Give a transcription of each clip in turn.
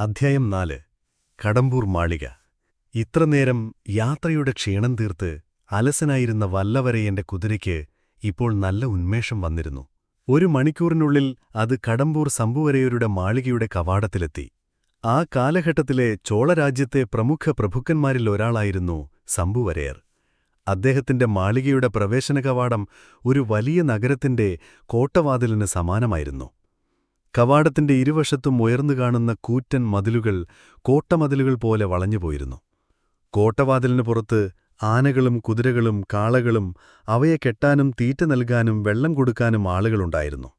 അധ്യായം 4 കടമ്പൂർ മാളിക. ഇത്രനേരം യാത്രയുടെ ക്ഷീണം തീർത്ത് അലസനായിരുന്ന വല്ലവരയന്റെ കുതിരയ്ക്ക് ഇപ്പോൾ നല്ല ഉന്മേഷം വന്നിരുന്നു. ഒരു മണിക്കൂറിനുള്ളിൽ അത് കടമ്പൂർ സമ്പുവരയരുടെ മാളികയുടെ കവാടത്തിലെത്തി. ആ കാലഘട്ടത്തിലെ ചോളരാജ്യത്തെ പ്രമുഖ പ്രഭുക്കന്മാരിലൊരാളായിരുന്നു സമ്പുവരയർ. അദ്ദേഹത്തിന്റെ മാളികയുടെ പ്രവേശന കവാടം ഒരു വലിയ നഗരത്തിന്റെ കോട്ടവാതിലിന് സമാനമായിരുന്നു. കവാടത്തിന്റെ ഇരുവശത്തും ഉയർന്നു കാണുന്ന കൂറ്റൻ മതിലുകൾ കോട്ടമതിലുകൾ പോലെ വളഞ്ഞുപോയിരുന്നു. കോട്ടവാതിലിനു പുറത്ത് ആനകളും കുതിരകളും കാളകളും അവയെ കെട്ടാനും തീറ്റ നൽകാനും വെള്ളം കൊടുക്കാനും ആളുകളുണ്ടായിരുന്നു.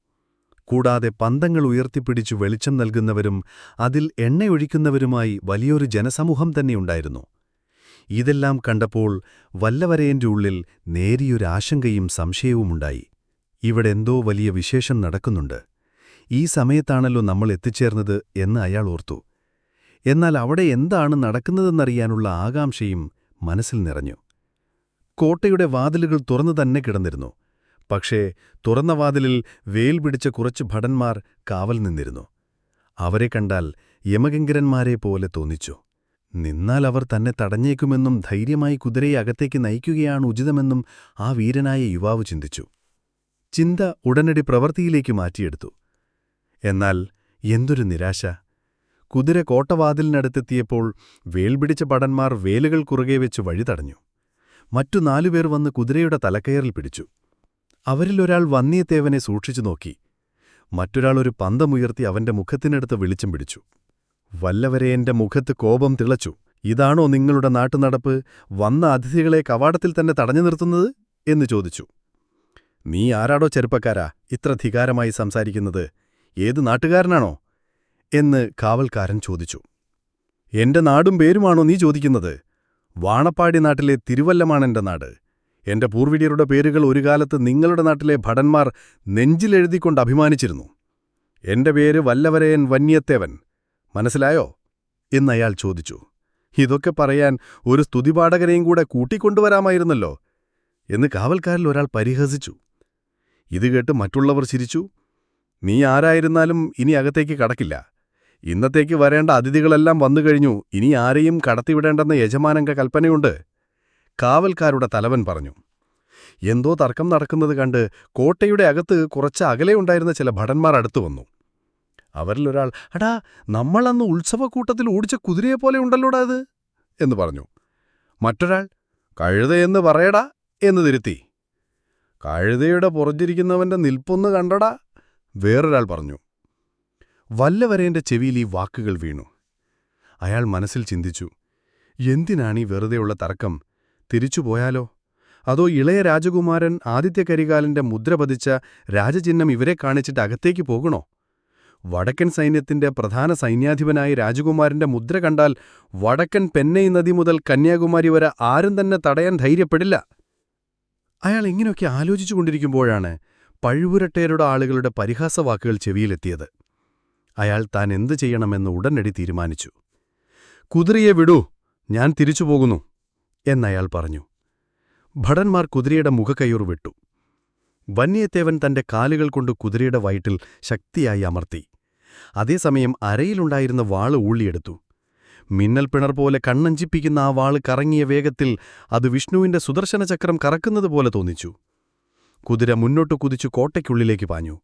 കൂടാതെ പന്തങ്ങൾ ഉയർത്തിപ്പിടിച്ചു വെളിച്ചം നൽകുന്നവരും അതിൽ എണ്ണയൊഴിക്കുന്നവരുമായി വലിയൊരു ജനസമൂഹം തന്നെയുണ്ടായിരുന്നു. ഇതെല്ലാം കണ്ടപ്പോൾ വല്ലവരയന്റെ ഉള്ളിൽ നേരിയൊരാശങ്കയും സംശയവുമുണ്ടായി. ഇവിടെ എന്തോ വലിയ വിശേഷം നടക്കുന്നുണ്ട്. ഈ സമയത്താണല്ലോ നമ്മൾ എത്തിച്ചേർന്നത് എന്ന് അയാൾ ഓർത്തു. എന്നാൽ അവിടെ എന്താണ് നടക്കുന്നതെന്നറിയാനുള്ള ആകാംക്ഷയും മനസ്സിൽ നിറഞ്ഞു. കോട്ടയുടെ വാതിലുകൾ തുറന്നു തന്നെ കിടന്നിരുന്നു. പക്ഷേ തുറന്ന വാതിലിൽ വേൽ പിടിച്ച കുറച്ച് ഭടന്മാർ കാവൽ നിന്നിരുന്നു. അവരെ കണ്ടാൽ യമകിങ്കരന്മാരെ പോലെ തോന്നിച്ചു. നിന്നാൽ അവർ തന്നെ തടഞ്ഞേക്കുമെന്നും ധൈര്യമായി കുതിരയെ അകത്തേക്ക് നയിക്കുകയാണ് ഉചിതമെന്നും ആ വീരനായ യുവാവ് ചിന്തിച്ചു. ചിന്ത ഉടനടി പ്രവൃത്തിയിലേക്ക് മാറ്റിയെടുത്തു. എന്നാൽ എന്തൊരു നിരാശ! കുതിര കോട്ടവാതിലിനടുത്തെത്തിയപ്പോൾ വേൽപിടിച്ച ഭടന്മാർ വേലുകൾ കുറുകെ വെച്ച് വഴി തടഞ്ഞു. മറ്റു 4 പേർ വന്ന് കുതിരയുടെ തലക്കയറിൽ പിടിച്ചു. അവരിലൊരാൾ വന്യത്തേവനെ സൂക്ഷിച്ചു നോക്കി. മറ്റൊരാൾ ഒരു പന്തമുയർത്തി അവന്റെ മുഖത്തിനടുത്ത് വെളിച്ചം പിടിച്ചു. വല്ലവരയന്റെ മുഖത്ത് കോപം തിളച്ചു. ഇതാണോ നിങ്ങളുടെ നാട്ടുനടപ്പ്? വന്ന അതിഥികളെ കവാടത്തിൽ തന്നെ തടഞ്ഞു നിർത്തുന്നത് എന്ന് ചോദിച്ചു. നീ ആരാടോ ചെറുപ്പക്കാരാ ഇത്ര ധികാരമായി സംസാരിക്കുന്നത്? ഏത് നാട്ടുകാരനാണോ എന്ന് കാവൽക്കാരൻ ചോദിച്ചു. എന്റെ നാടും പേരുമാണോ നീ ചോദിക്കുന്നത്? വാണപ്പാടി നാട്ടിലെ തിരുവല്ലമാണെന്റെ നാട്. എന്റെ പൂർവികരുടെ പേരുകൾ ഒരു കാലത്ത് നിങ്ങളുടെ നാട്ടിലെ ഭടന്മാർ നെഞ്ചിലെഴുതിക്കൊണ്ട് അഭിമാനിച്ചിരുന്നു. എന്റെ പേര് വല്ലവരയൻ വന്യത്തേവൻ. മനസ്സിലായോ എന്നയാൾ ചോദിച്ചു. ഇതൊക്കെ പറയാൻ ഒരു സ്തുതിപാഠകരെയും കൂടെ കൂട്ടിക്കൊണ്ടുവരാമായിരുന്നല്ലോ എന്ന് കാവൽക്കാരിൽ ഒരാൾ പരിഹസിച്ചു. ഇത് കേട്ട് മറ്റുള്ളവർ ചിരിച്ചു. നീ ആരായിരുന്നാലും ഇനി അകത്തേക്ക് കടക്കില്ല. ഇന്നത്തേക്ക് വരേണ്ട അതിഥികളെല്ലാം വന്നുകഴിഞ്ഞു. ഇനി ആരെയും കടത്തിവിടേണ്ടെന്ന യജമാനന്റെ കൽപ്പനയുണ്ട്. കാവൽക്കാരുടെ തലവൻ പറഞ്ഞു. എന്തോ തർക്കം നടക്കുന്നത് കണ്ട് കോട്ടയുടെ അകത്ത് കുറച്ച് അകലെയുണ്ടായിരുന്ന ചില ഭടന്മാർ അടുത്തു വന്നു. അവരിലൊരാൾ, അടാ, നമ്മളന്ന് ഉത്സവക്കൂട്ടത്തിൽ ഓടിച്ച കുതിരയെപ്പോലെ ഉണ്ടല്ലോടാ അത് എന്ന് പറഞ്ഞു. മറ്റൊരാൾ, കഴുതയെന്ന് പറയടാ എന്ന് തിരുത്തി. കഴുതയുടെ പുറത്തിരിക്കുന്നവന്റെ നിൽപ്പൊന്ന് കണ്ടടാ വേറൊരാൾ പറഞ്ഞു. വല്ലവരയന്റെ ചെവിയിൽ ഈ വാക്കുകൾ വീണു. അയാൾ മനസ്സിൽ ചിന്തിച്ചു, എന്തിനാണീ വെറുതെയുള്ള തർക്കം? തിരിച്ചുപോയാലോ? അതോ ഇളയ രാജകുമാരൻ ആദിത്യ കരികാലന്റെ മുദ്ര പതിച്ച രാജചിഹ്നം ഇവരെ കാണിച്ചിട്ട് അകത്തേക്ക് പോകണോ? വടക്കൻ സൈന്യത്തിന്റെ പ്രധാന സൈന്യാധിപനായ രാജകുമാരന്റെ മുദ്ര കണ്ടാൽ വടക്കൻ പെന്നൈ നദി മുതൽ കന്യാകുമാരി വരെ ആരും തന്നെ തടയാൻ ധൈര്യപ്പെടില്ല. അയാൾ ഇങ്ങനെയൊക്കെ ആലോചിച്ചുകൊണ്ടിരിക്കുമ്പോഴാണ് പഴുവുരട്ടേരുടെ ആളുകളുടെ പരിഹാസവാക്കുകൾ ചെവിയിലെത്തിയത്. അയാൾ താൻ എന്തു ചെയ്യണമെന്ന് ഉടനടി തീരുമാനിച്ചു. കുതിരയെ വിടൂ, ഞാൻ തിരിച്ചുപോകുന്നു എന്നയാൾ പറഞ്ഞു. ഭടന്മാർ കുതിരയുടെ മുഖക്കയ്യൂർ വിട്ടു. വന്യത്തേവൻ തന്റെ കാലുകൾ കൊണ്ട് കുതിരയുടെ വയറ്റിൽ ശക്തിയായി അമർത്തി. അതേസമയം അരയിലുണ്ടായിരുന്ന വാള് ഊളിയെടുത്തു. മിന്നൽ പിണർ പോലെ കണ്ണഞ്ചിപ്പിക്കുന്ന ആ വാള് കറങ്ങിയ വേഗത്തിൽ അത് വിഷ്ണുവിന്റെ സുദർശനചക്രം കറക്കുന്നതുപോലെ തോന്നിച്ചു. കുതിര മുന്നോട്ടു കുതിച്ചു കോട്ടയ്ക്കുള്ളിലേക്ക് പാഞ്ഞു.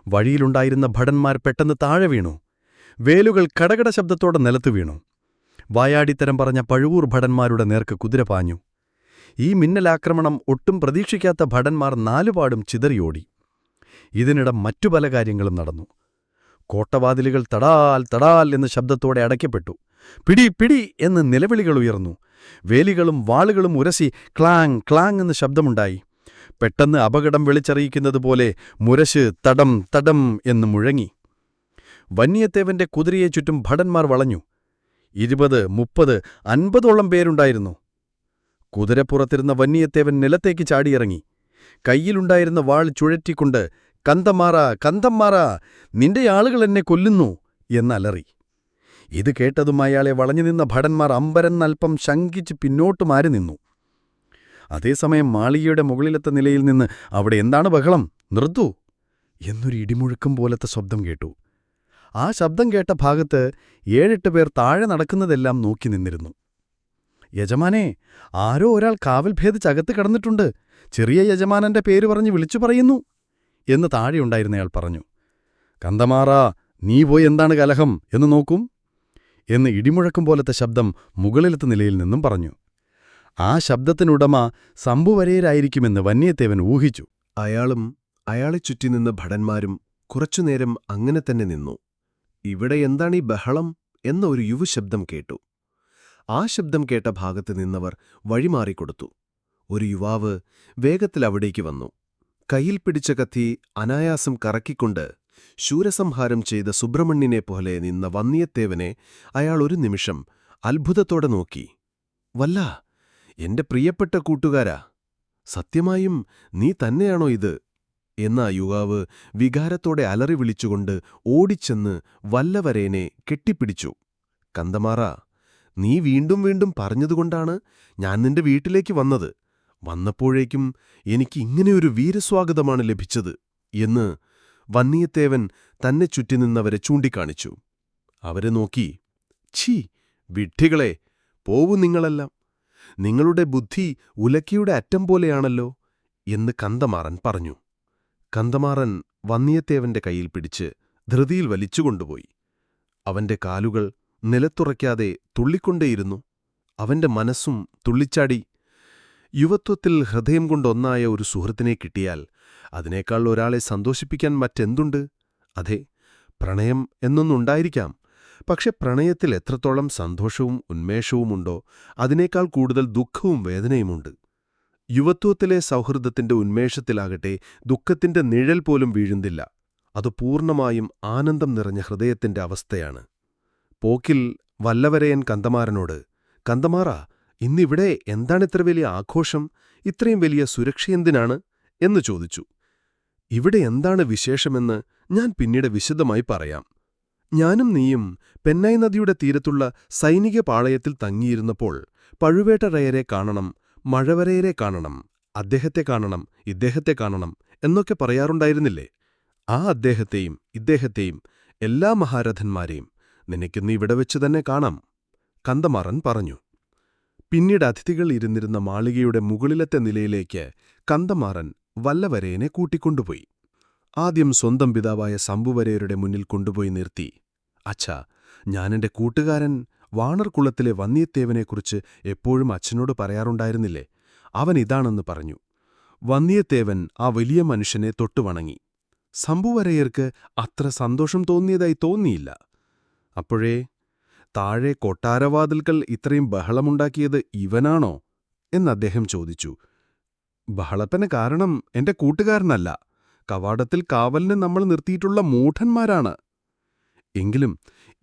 വഴിയിലുണ്ടായിരുന്ന ഭടന്മാർ പെട്ടെന്ന് താഴെ വീണു. വേലുകൾ കടകട ശബ്ദത്തോടെ നിലത്തു വീണു. വായാടിത്തരം പറഞ്ഞ പഴുവൂർ ഭടന്മാരുടെ നേർക്ക് കുതിര പാഞ്ഞു. ഈ മിന്നലാക്രമണം ഒട്ടും പ്രതീക്ഷിക്കാത്ത ഭടന്മാർ നാലുപാടും ചിതറിയോടി. ഇതിനിടെ മറ്റു പല കാര്യങ്ങളും നടന്നു. കോട്ടവാതിലുകൾ തടാൽ തടാൽ എന്ന ശബ്ദത്തോടെ അടയ്ക്കപ്പെട്ടു. പിടി പിടി എന്ന് നിലവിളികൾ ഉയർന്നു. വേലികളും വാളുകളും ഉരസി ക്ലാങ് ക്ലാങ് എന്ന ശബ്ദമുണ്ടായി. പെട്ടെന്ന് അപകടം വിളിച്ചറിയിക്കുന്നതുപോലെ മുരശ് തടം തടം എന്ന് മുഴങ്ങി. വന്യത്തേവന്റെ കുതിരയെ ചുറ്റും ഭടന്മാർ വളഞ്ഞു. 20, 30, 50ഓളം പേരുണ്ടായിരുന്നു. കുതിരപ്പുറത്തിരുന്ന വന്യത്തേവൻ നിലത്തേക്ക് ചാടിയിറങ്ങി. കയ്യിലുണ്ടായിരുന്ന വാൾ ചുഴറ്റിക്കൊണ്ട്, കന്തമാറ കന്തമാറ, നിന്റെ ആളുകൾ എന്നെ കൊല്ലുന്നു എന്നലറി. ഇത് കേട്ടതും അയാളെ വളഞ്ഞുനിന്ന ഭടന്മാർ അമ്പരന്നൽപ്പം ശങ്കിച്ച് പിന്നോട്ടു മാറി നിന്നു. അതേസമയം മാളികയുടെ മുകളിലത്തെ നിലയിൽ നിന്ന്, അവിടെ എന്താണ് ബഹളം? നിർത്തൂ എന്നൊരു ഇടിമുഴക്കം പോലത്തെ ശബ്ദം കേട്ടു. ആ ശബ്ദം കേട്ട ഭാഗത്ത് 7-8 പേർ താഴെ നടക്കുന്നതെല്ലാം നോക്കി നിന്നിരുന്നു. യജമാനേ, ആരോ ഒരാൾ കാവൽ ഭേദിച്ചകത്ത് കടന്നിട്ടുണ്ട്, ചെറിയ യജമാനന്റെ പേര് പറഞ്ഞ് വിളിച്ചു പറയുന്നു എന്ന് താഴെയുണ്ടായിരുന്നയാൾ പറഞ്ഞു. കന്തമാറാ, നീ പോയി എന്താണ് കലഹം എന്ന് നോക്കും എന്ന് ഇടിമുഴക്കം പോലത്തെ ശബ്ദം മുകളിലത്തെ നിലയിൽ നിന്നും പറഞ്ഞു. ആ ശബ്ദത്തിനുടമ സമ്പുവരയരായിരിക്കുമെന്ന് വന്യത്തേവൻ ഊഹിച്ചു. അയാളും അയാളെ ചുറ്റിനിന്ന ഭടന്മാരും കുറച്ചുനേരം അങ്ങനെ തന്നെ നിന്നു. ഇവിടെ എന്താണീ ബഹളം എന്ന ഒരു യുവശബ്ദം കേട്ടു. ആ ശബ്ദം കേട്ട ഭാഗത്ത് നിന്നവർ വഴിമാറിക്കൊടുത്തു. ഒരു യുവാവ് വേഗത്തിൽ അവിടേക്ക് വന്നു. കയ്യിൽ പിടിച്ച കത്തി അനായാസം കറക്കിക്കൊണ്ട് ശൂരസംഹാരം ചെയ്ത സുബ്രഹ്മണ്യനെപ്പോലെ നിന്ന വന്യത്തേവനെ അയാൾ ഒരു നിമിഷം അത്ഭുതത്തോടെ നോക്കി. വല്ല, എന്റെ പ്രിയപ്പെട്ട കൂട്ടുകാരാ, സത്യമായും നീ തന്നെയാണോ ഇത് എന്ന യുവാവ് വികാരത്തോടെ അലറി വിളിച്ചുകൊണ്ട് ഓടിച്ചെന്ന് വല്ലവരേനെ കെട്ടിപ്പിടിച്ചു. കന്തമാറാ, നീ വീണ്ടും വീണ്ടും പറഞ്ഞതുകൊണ്ടാണ് ഞാൻ നിന്റെ വീട്ടിലേക്ക് വന്നത്. വന്നപ്പോഴേക്കും എനിക്ക് ഇങ്ങനെയൊരു വീരസ്വാഗതമാണ് ലഭിച്ചത് എന്ന് വന്യത്തേവൻ തന്നെ ചുറ്റിനിന്നവരെ ചൂണ്ടിക്കാണിച്ചു. അവരെ നോക്കി, ഛീ, വിഡ്ഢികളെ, പോവൂ നിങ്ങളെല്ലാം, നിങ്ങളുടെ ബുദ്ധി ഉലക്കയുടെ അറ്റം പോലെയാണല്ലോ എന്ന് കന്തമാറൻ പറഞ്ഞു. കന്തമാറൻ വന്യത്തേവന്റെ കയ്യിൽ പിടിച്ച് ധൃതിയിൽ വലിച്ചുകൊണ്ടുപോയി. അവന്റെ കാലുകൾ നിലത്തുറയ്ക്കാതെ തുള്ളിക്കൊണ്ടേയിരുന്നു. അവന്റെ മനസ്സും തുള്ളിച്ചാടി. യുവത്വത്തിൽ ഹൃദയം കൊണ്ടൊന്നായ ഒരു സുഹൃത്തിനെ കിട്ടിയാൽ അതിനേക്കാൾ ഒരാളെ സന്തോഷിപ്പിക്കാൻ മറ്റെന്തുണ്ട്? അതെ, പ്രണയം എന്നൊന്നുണ്ടായിരിക്കാം. പക്ഷെ പ്രണയത്തിൽ എത്രത്തോളം സന്തോഷവും ഉന്മേഷവുമുണ്ടോ അതിനേക്കാൾ കൂടുതൽ ദുഃഖവും വേദനയുമുണ്ട്. യുവത്വത്തിലെ സൗഹൃദത്തിന്റെ ഉന്മേഷത്തിലാകട്ടെ ദുഃഖത്തിന്റെ നിഴൽ പോലും വീഴുന്നില്ല. അത് പൂർണ്ണമായും ആനന്ദം നിറഞ്ഞ ഹൃദയത്തിന്റെ അവസ്ഥയാണ്. പോക്കിൽ വല്ലവരയൻ കന്തമാരനോട്, കന്തമാറാ, ഇന്നിവിടെ എന്താണിത്ര വലിയ ആഘോഷം, ഇത്രയും വലിയ സുരക്ഷയെന്തിനാണ് എന്ന് ചോദിച്ചു. ഇവിടെ എന്താണ് വിശേഷമെന്ന് ഞാൻ പിന്നീട് വിശദമായി പറയാം. ഞാനും നീയും പെന്നൈ നദിയുടെ തീരത്തുള്ള സൈനിക പാളയത്തിൽ തങ്ങിയിരുന്നപ്പോൾ പഴുവേട്ടരയരെ കാണണം, മഴവരയരെ കാണണം, അദ്ദേഹത്തെ കാണണം, ഇദ്ദേഹത്തെ കാണണം എന്നൊക്കെ പറയാറുണ്ടായിരുന്നില്ലേ? ആ അദ്ദേഹത്തെയും ഇദ്ദേഹത്തെയും എല്ലാ മഹാരഥന്മാരെയും നിനക്കിന്ന് ഇവിടെ വെച്ച് തന്നെ കാണാം, കന്തമാറൻ പറഞ്ഞു. പിന്നീട് അതിഥികൾ ഇരുന്നിരുന്ന മാളികയുടെ മുകളിലത്തെ നിലയിലേക്ക് കന്തമാറൻ വല്ലവരയനെ കൂട്ടിക്കൊണ്ടുപോയി. ആദ്യം സ്വന്തം പിതാവായ സമ്പുവരയരുടെ മുന്നിൽ കൊണ്ടുപോയി നിർത്തി. അച്ഛാ, ഞാനെന്റെ കൂട്ടുകാരൻ വാണർകുളത്തിലെ വന്യത്തേവനെക്കുറിച്ച് എപ്പോഴും അച്ഛനോട് പറയാറുണ്ടായിരുന്നില്ലേ, അവൻ ഇതാണെന്ന് പറഞ്ഞു. വന്യത്തേവൻ ആ വലിയ മനുഷ്യനെ തൊട്ടുവണങ്ങി. സമ്പുവരയർക്ക് അത്ര സന്തോഷം തോന്നിയതായി തോന്നിയില്ല. അപ്പോഴേ, താഴെ കൊട്ടാരവാതിൽക്കൽ ഇത്രയും ബഹളമുണ്ടാക്കിയത് ഇവനാണോ എന്നദ്ദേഹം ചോദിച്ചു. ബഹളത്തിന് കാരണം എന്റെ കൂട്ടുകാരനല്ല, കവാടത്തിൽ കാവലിന് നമ്മൾ നിർത്തിയിട്ടുള്ള മൂഢന്മാരാണ്. എങ്കിലും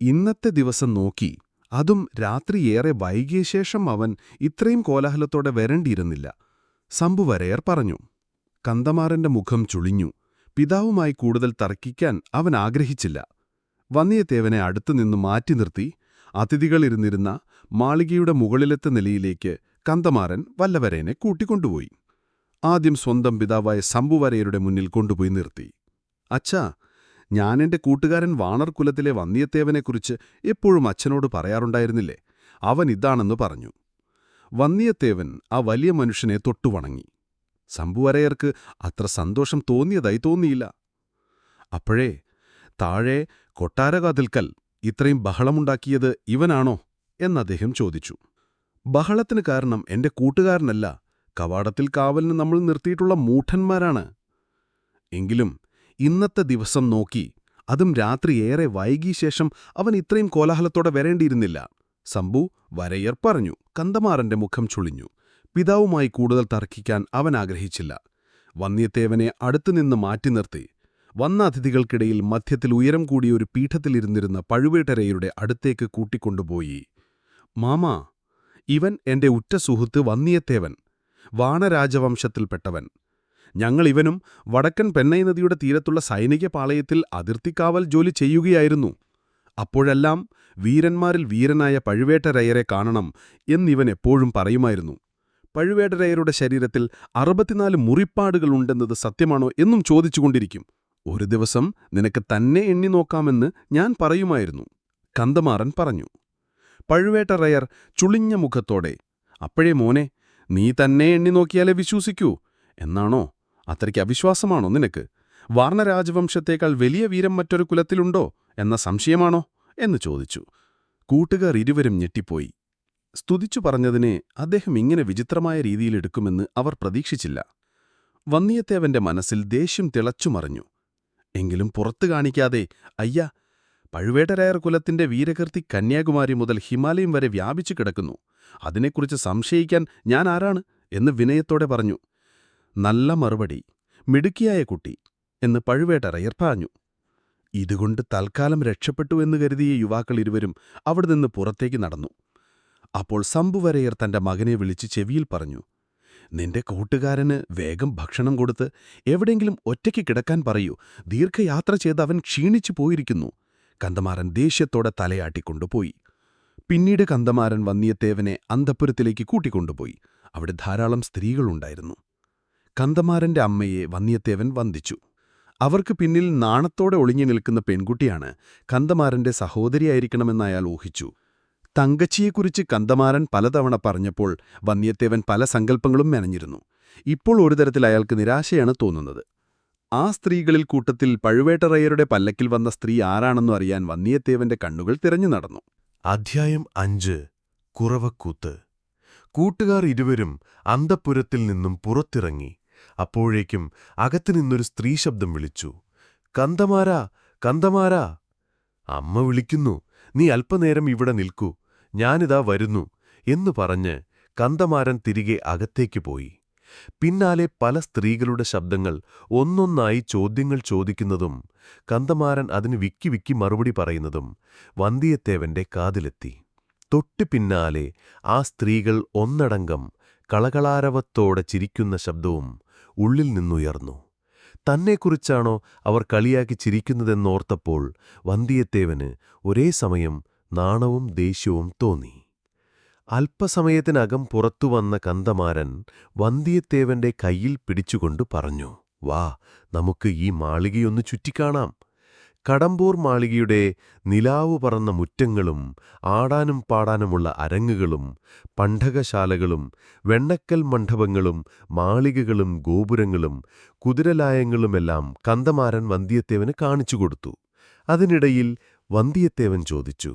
ഇന്നത്തെ ദിവസം നോക്കി, അതും രാത്രി ഏറെ വൈകിയ ശേഷം അവൻ ഇത്രയും കോലാഹലത്തോടെ വരേണ്ടിയിരുന്നില്ല, സമ്പുവരയർ പറഞ്ഞു. കന്തമാറന്റെ മുഖം ചുളിഞ്ഞു. പിതാവുമായി കൂടുതൽ തർക്കിക്കാൻ അവൻ ആഗ്രഹിച്ചില്ല. വന്യത്തേവനെ അടുത്തുനിന്ന് മാറ്റി നിർത്തി അതിഥികളിരുന്നിരുന്ന മാളികയുടെ മുകളിലത്തെ നിലയിലേക്ക് കന്തമാറൻ വല്ലവരേനെ കൂട്ടിക്കൊണ്ടുപോയി. ആദ്യം സ്വന്തം പിതാവായ സമ്പുവരയരുടെ മുന്നിൽ കൊണ്ടുപോയി നിർത്തി. അച്ഛാ, ഞാനെന്റെ കൂട്ടുകാരൻ വാണർകുലത്തിലെ വന്യത്തേവനെക്കുറിച്ച് എപ്പോഴും അച്ഛനോട് പറയാറുണ്ടായിരുന്നില്ലേ, അവൻ ഇതാണെന്ന് പറഞ്ഞു. വന്യത്തേവൻ ആ വലിയ മനുഷ്യനെ തൊട്ടുവണങ്ങി. സമ്പുവരയർക്ക് അത്ര സന്തോഷം തോന്നിയതായി തോന്നിയില്ല. അപ്പോഴേ, താഴെ കൊട്ടാരവാതിൽക്കൽ ഇത്രയും ബഹളമുണ്ടാക്കിയത് ഇവനാണോ എന്നദ്ദേഹം ചോദിച്ചു. ബഹളത്തിന് കാരണം എന്റെ കൂട്ടുകാരനല്ല, കവാടത്തിൽ കാവലിന് നമ്മൾ നിർത്തിയിട്ടുള്ള മൂഢന്മാരാണ്. എങ്കിലും ഇന്നത്തെ ദിവസം നോക്കി, അതും രാത്രി ഏറെ വൈകിയ ശേഷം അവൻ ഇത്രയും കോലാഹലത്തോടെ വരേണ്ടിയിരുന്നില്ല, സമ്പു വരയർ പറഞ്ഞു. കന്തമാറന്റെ മുഖം ചുളിഞ്ഞു. പിതാവുമായി കൂടുതൽ തർക്കിക്കാൻ അവൻ ആഗ്രഹിച്ചില്ല. വന്യത്തേവനെ അടുത്തുനിന്ന് മാറ്റി നിർത്തി വന്ന അതിഥികൾക്കിടയിൽ മധ്യത്തിൽ ഉയരം കൂടിയ ഒരു പീഠത്തിലിരുന്നിരുന്ന പഴുവേട്ടരയരുടെ അടുത്തേക്ക് കൂട്ടിക്കൊണ്ടുപോയി. മാമാ, ഇവൻ എന്റെ ഉറ്റ സുഹൃത്ത് വന്യത്തേവൻ, വാണരാജവംശത്തിൽപ്പെട്ടവൻ. ഞങ്ങളിവനും വടക്കൻ പെന്നൈ നദിയുടെ തീരത്തുള്ള സൈനിക പാളയത്തിൽ അതിർത്തിക്കാവൽ ജോലി ചെയ്യുകയായിരുന്നു. അപ്പോഴെല്ലാം വീരന്മാരിൽ വീരനായ പഴുവേട്ടരയരെ കാണണം എന്നിവൻ എപ്പോഴും പറയുമായിരുന്നു. പഴുവേട്ടരയരുടെ ശരീരത്തിൽ 64 മുറിപ്പാടുകളുണ്ടെന്നത് സത്യമാണോ എന്നും ചോദിച്ചുകൊണ്ടിരിക്കും. ഒരു ദിവസം നിനക്ക് തന്നെ എണ്ണി നോക്കാമെന്ന് ഞാൻ പറയുമായിരുന്നു, കന്ദമാറൻ പറഞ്ഞു. പഴുവേട്ടറയർ ചുളിഞ്ഞ മുഖത്തോടെ, അപ്പോഴേ മോനെ, നീ തന്നെ എണ്ണി നോക്കിയാലേ വിശ്വസിക്കൂ എന്നാണോ? അത്രയ്ക്ക് അവിശ്വാസമാണോ നിനക്ക്? വാർണരാജവംശത്തേക്കാൾ വലിയ വീരം മറ്റൊരു കുലത്തിലുണ്ടോ എന്ന സംശയമാണോ എന്ന് ചോദിച്ചു. കൂട്ടുകാർ ഇരുവരും ഞെട്ടിപ്പോയി. സ്തുതിച്ചു പറഞ്ഞതിനെ അദ്ദേഹം ഇങ്ങനെ വിചിത്രമായ രീതിയിലെടുക്കുമെന്ന് അവർ പ്രതീക്ഷിച്ചില്ല. വന്നിയത്തേവന്റെ മനസ്സിൽ ദേഷ്യം തിളച്ചുമറിഞ്ഞു. എങ്കിലും പുറത്തു കാണിക്കാതെ, അയ്യ, പഴുവേട്ടരായർ കുലത്തിന്റെ വീരകീർത്തി കന്യാകുമാരി മുതൽ ഹിമാലയം വരെ വ്യാപിച്ചു കിടക്കുന്നു. അതിനെക്കുറിച്ച് സംശയിക്കാൻ ഞാൻ ആരാണ് എന്ന് വിനയത്തോടെ പറഞ്ഞു. നല്ല മറുപടി, മിടുക്കിയായ കുട്ടി എന്ന് പഴുവേട്ടരയർ പറഞ്ഞു. ഇതുകൊണ്ട് തൽക്കാലം രക്ഷപ്പെട്ടു എന്ന് കരുതിയ യുവാക്കൾ ഇരുവരും അവിടെ നിന്ന് പുറത്തേക്ക് നടന്നു. അപ്പോൾ ശംഭുവരയർ തന്റെ മകനെ വിളിച്ച് ചെവിയിൽ പറഞ്ഞു, നിന്റെ കൂട്ടുകാരന് വേഗം ഭക്ഷണം കൊടുത്ത് എവിടെയെങ്കിലും ഒറ്റയ്ക്ക് കിടക്കാൻ പറയൂ. ദീർഘയാത്ര ചെയ്ത് അവൻ ക്ഷീണിച്ചു പോയിരിക്കുന്നു. കന്ദമാരൻ ദേഷ്യത്തോടെ തലയാട്ടിക്കൊണ്ടുപോയി. പിന്നീട് കന്ദമാരൻ വന്നിയത്തേവനെ അന്തഃപുരത്തിലേക്ക് കൂട്ടിക്കൊണ്ടുപോയി. അവിടെ ധാരാളം സ്ത്രീകളുണ്ടായിരുന്നു. കന്ദമാരന്റെ അമ്മയെ വന്നിയത്തേവൻ വന്ദിച്ചു. അവർക്ക് പിന്നിൽ നാണത്തോടെ ഒളിഞ്ഞു നിൽക്കുന്ന പെൺകുട്ടിയാണ് കന്ദമാരന്റെ സഹോദരിയായിരിക്കണമെന്ന് അയാൾ ഊഹിച്ചു. തങ്കച്ചിയെക്കുറിച്ച് കന്ദമാരൻ പലതവണ പറഞ്ഞപ്പോൾ വന്നിയത്തേവൻ പല സങ്കല്പങ്ങളും മെനഞ്ഞിരുന്നു. ഇപ്പോൾ ഒരു തരത്തിൽ അയാൾക്ക് നിരാശയാണ് തോന്നുന്നത്. ആ സ്ത്രീകളിൽ കൂട്ടത്തിൽ പഴുവേട്ടറയരുടെ പല്ലക്കിൽ വന്ന സ്ത്രീ ആരാണെന്നു അറിയാൻ വന്നിയത്തേവന്റെ കണ്ണുകൾ തിരഞ്ഞു നടന്നു. അധ്യായം 5 കുറവക്കൂത്ത്. കൂട്ടുകാർ ഇരുവരും അന്തഃപുരത്തിൽ നിന്നും പുറത്തിറങ്ങി. അപ്പോഴേക്കും അകത്തുനിന്നൊരു സ്ത്രീശബ്ദം വിളിച്ചു, കന്ദമാരാ, കന്ദമാരാ. അമ്മ വിളിക്കുന്നു, നീ അല്പനേരം ഇവിടെ നിൽക്കൂ, ഞാനിതാ വരുന്നു എന്നു പറഞ്ഞ് കന്ദമാരൻ തിരികെ അകത്തേക്ക് പോയി. പിന്നാലെ പല സ്ത്രീകളുടെ ശബ്ദങ്ങൾ ഒന്നൊന്നായി ചോദ്യങ്ങൾ ചോദിക്കുന്നതും കന്ദമാരൻ അതിന് വിക്കി വിക്കി മറുപടി പറയുന്നതും വന്ദിയത്തേവന്റെ കാതിലെത്തി. തൊട്ടു പിന്നാലെ ആ സ്ത്രീകൾ ഒന്നടങ്കം കളകളാരവത്തോടെ ചിരിക്കുന്ന ശബ്ദവും ഉള്ളിൽ നിന്നുയർന്നു. തന്നെക്കുറിച്ചാണോ അവർ കളിയാക്കി ചിരിക്കുന്നതെന്നോർത്തപ്പോൾ വന്ദിയത്തേവന് ഒരേ സമയം നാണവും ദേഷ്യവും തോന്നി. അല്പസമയത്തിനകം പുറത്തുവന്ന കന്ദമാരൻ വന്ദിയത്തേവന്റെ കൈയിൽ പിടിച്ചുകൊണ്ട് പറഞ്ഞു, വാ, നമുക്ക് ഈ മാളികയൊന്നു ചുറ്റിക്കാണാം. കടമ്പൂർ മാളികയുടെ നിലാവു പറന്ന മുറ്റങ്ങളും ആടാനും പാടാനുമുള്ള അരങ്ങുകളും പണ്ഡകശാലകളും വെണ്ണക്കൽ മണ്ഡപങ്ങളും മാളികകളും ഗോപുരങ്ങളും കുതിരലായങ്ങളുമെല്ലാം കന്ദമാരൻ വന്ദിയത്തേവന് കാണിച്ചുകൊടുത്തു. അതിനിടയിൽ വന്ദിയത്തേവൻ ചോദിച്ചു,